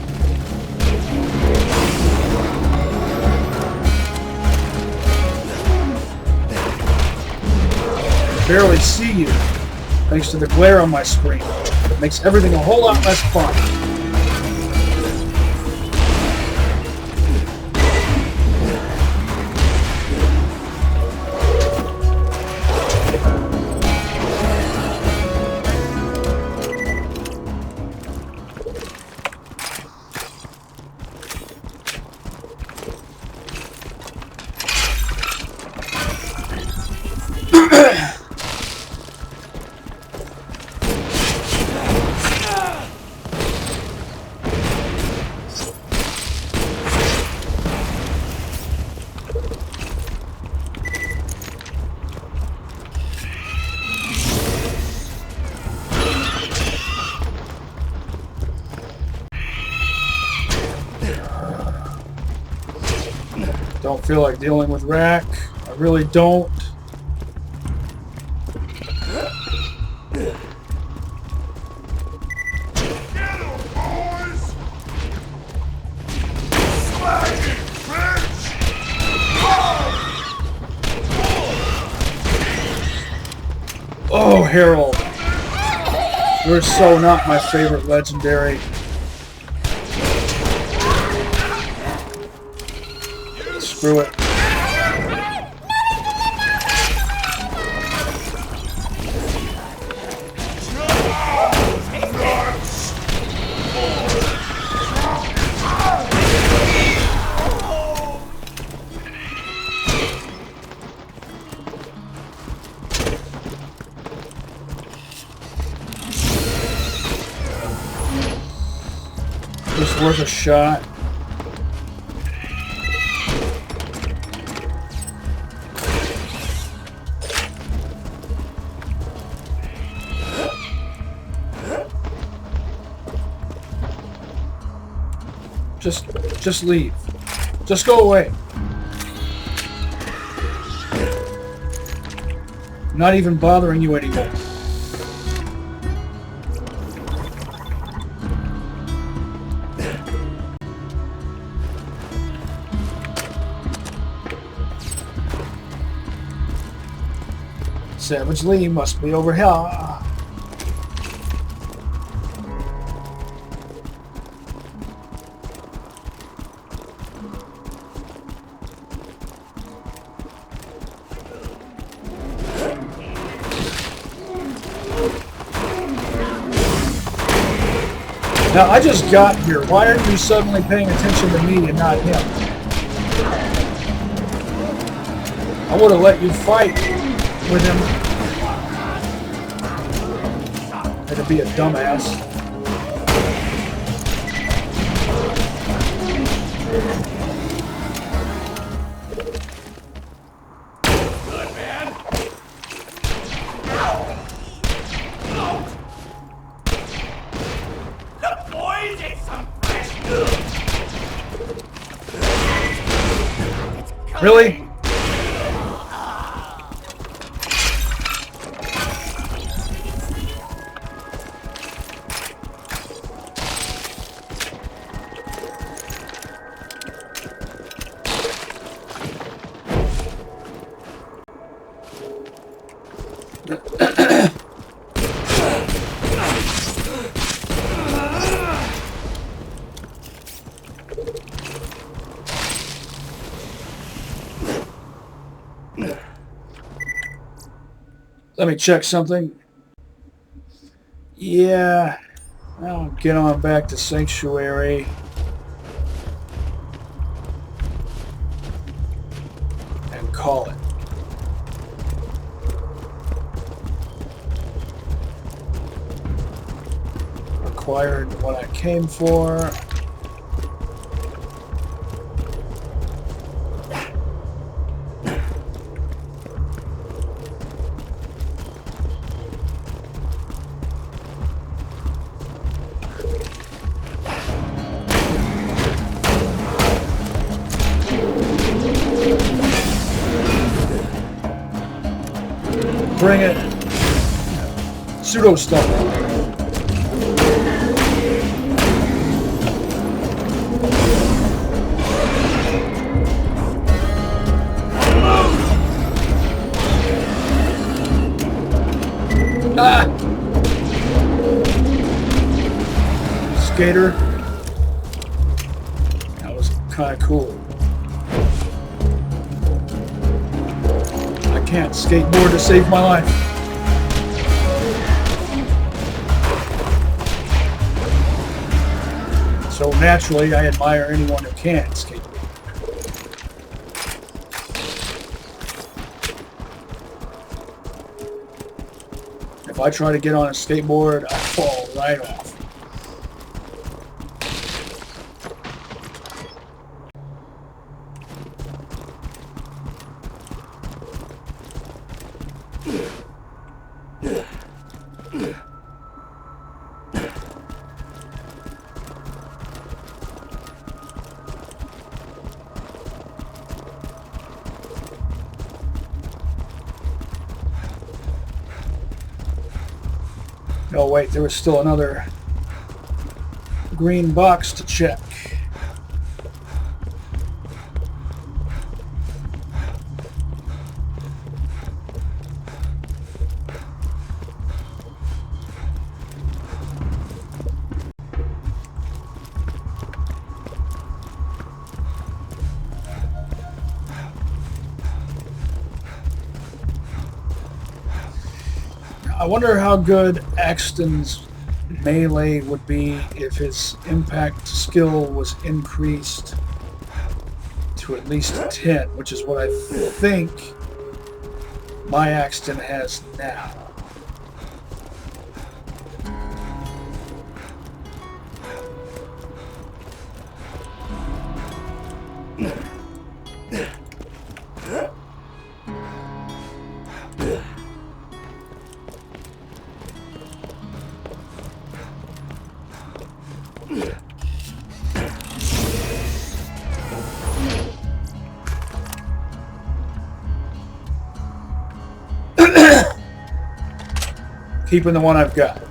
I barely see you, thanks to the glare on my screen. It makes everything a whole lot less fun. Don't feel like dealing with Rack. I really don't. Oh, Harold. You're so not my favorite legendary. Screw it. Just worth a shot. Just leave. Just go away. I'm not even bothering you anymore. Savage Lee must be over here. Now, I just got here. Why are you suddenly paying attention to me and not him? I would have let you fight with him. Had to be a dumbass. Good man. Look, boys, it's some fresh news. Really? Let me check something. Yeah, I'll get on back to Sanctuary. And call it. Acquired what I came for. Bring it. Pseudo stuff. Ah! Skater. That was kind of cool. I can't skateboard to save my life. So naturally, I admire anyone who can skateboard. If I try to get on a skateboard, I fall right off. Oh wait, there was still another green box to check. I wonder how good Axton's melee would be if his impact skill was increased to at least 10, which is what I think my Axton has now. Keeping the one I've got.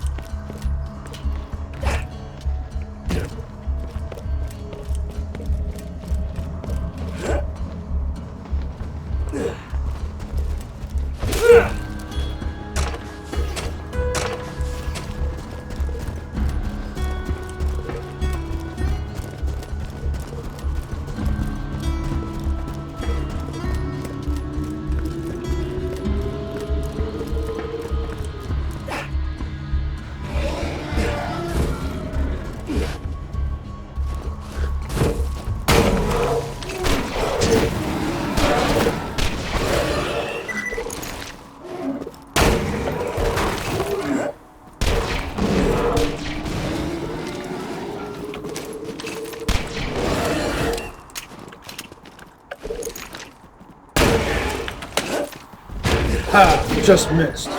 Ha! Just missed.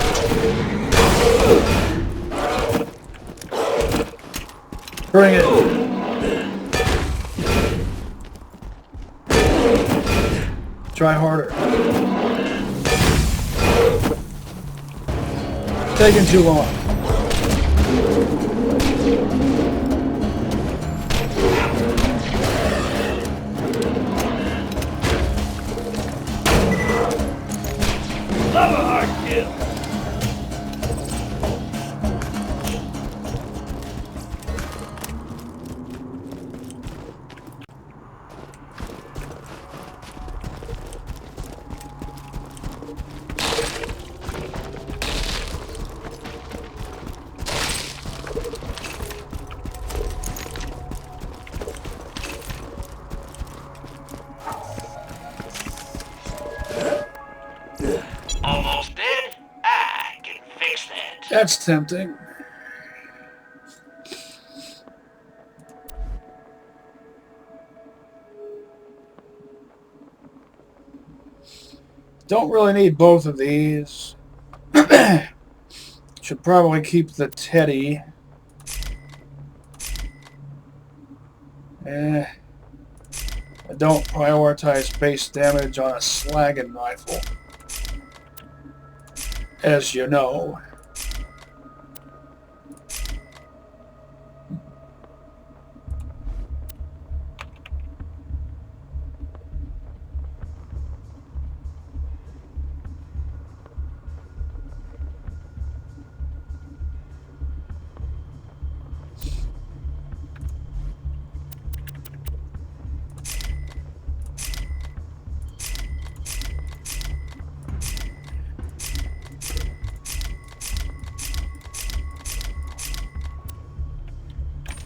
Bring it. Try harder. Taking too long. Love a hard kill. Almost dead? I can fix that. That's tempting. Don't really need both of these. Should probably keep the Teddy. I don't prioritize base damage on a slagging rifle. as you know.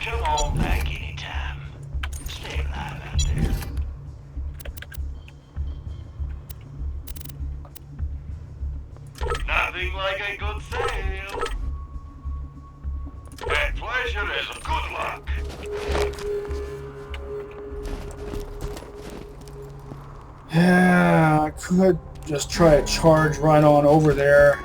Come on back anytime. Stay alive out there. Nothing like a good sail. And pleasure is good luck. Yeah, I could just try a charge right on over there.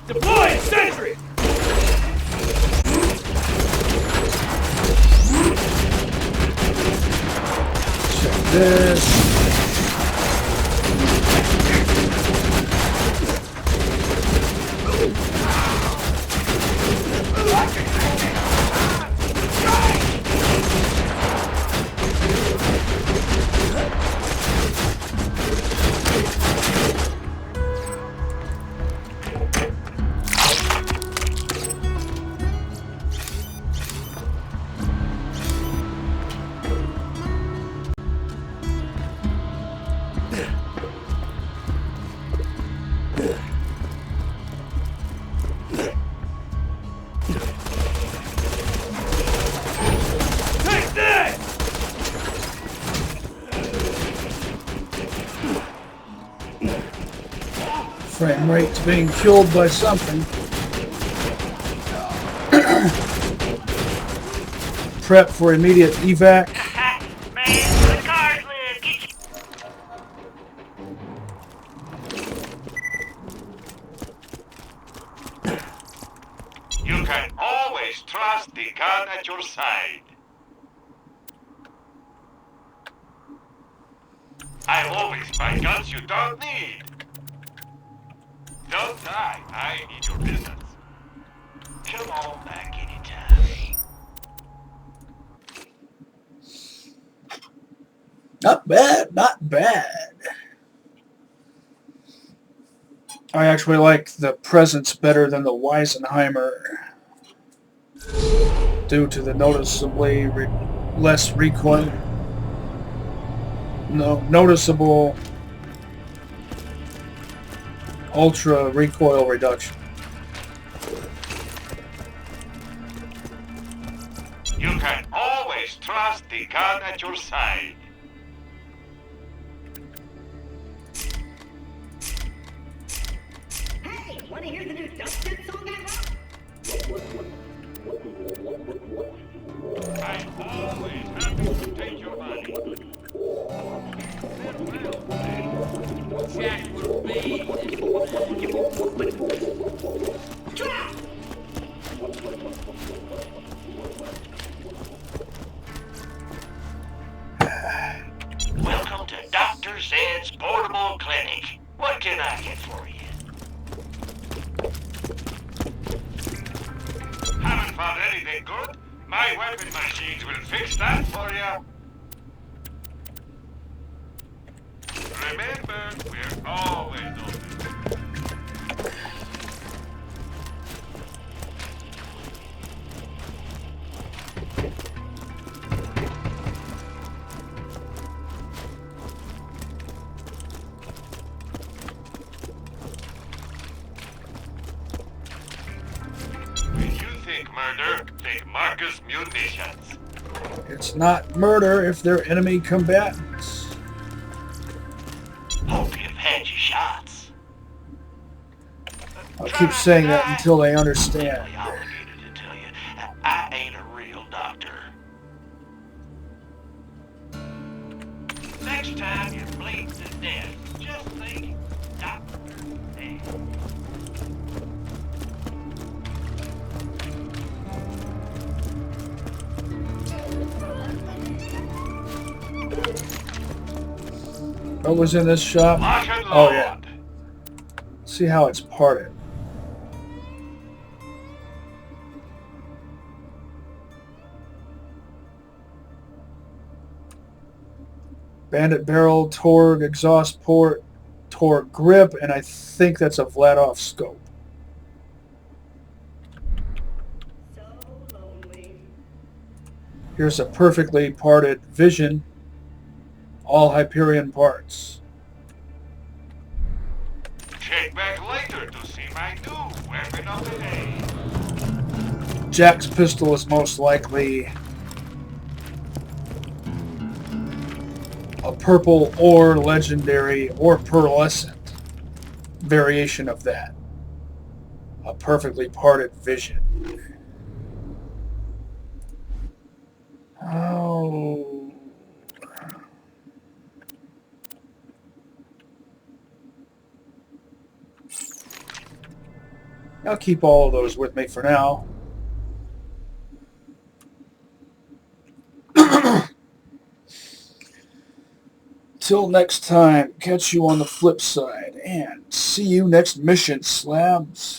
Deploying sentry! Check this. Take this! Frame rate's being killed by something. Prep for immediate evac. Man, where the cars live, get you. You can always trust the gun at your side. I always buy guns you don't need. Don't die. I need your business. Come on back anytime. Not bad, not bad. I actually like the Presence better than the Weisenheimer due to the noticeably less recoil. Noticeable ultra recoil reduction. You can always trust the gun at your side. Hey, wanna hear the new Judson song I wrote? I'm always happy to take your money. Jack would be. Welcome to Dr. Zed's Portable Clinic. What can I get for you? Haven't found anything good? My weapon machines will fix that for you. Remember, we're always open. When you think murder, think Marcus Munitions. It's not murder if they're enemy combatants. Hope you've had your shots. I'll keep saying that until they understand. I'm obligated to tell you, I ain't a real doctor. Next time you bleed to death, just think Dr. Zed. What was in this shop? Lock and Oh load. yeah. See how it's parted. Bandit barrel, Torg exhaust port, Torg grip, and I think that's a Vladov scope. So lonely. Here's a perfectly parted Vision, all Hyperion parts. Check back later to see my new weapon of the day. Jack's pistol is most likely a purple or legendary or pearlescent variation of that. A perfectly parted Vision. Oh. I'll keep all of those with me for now. Till next time, catch you on the flip side, and see you next mission, slabs.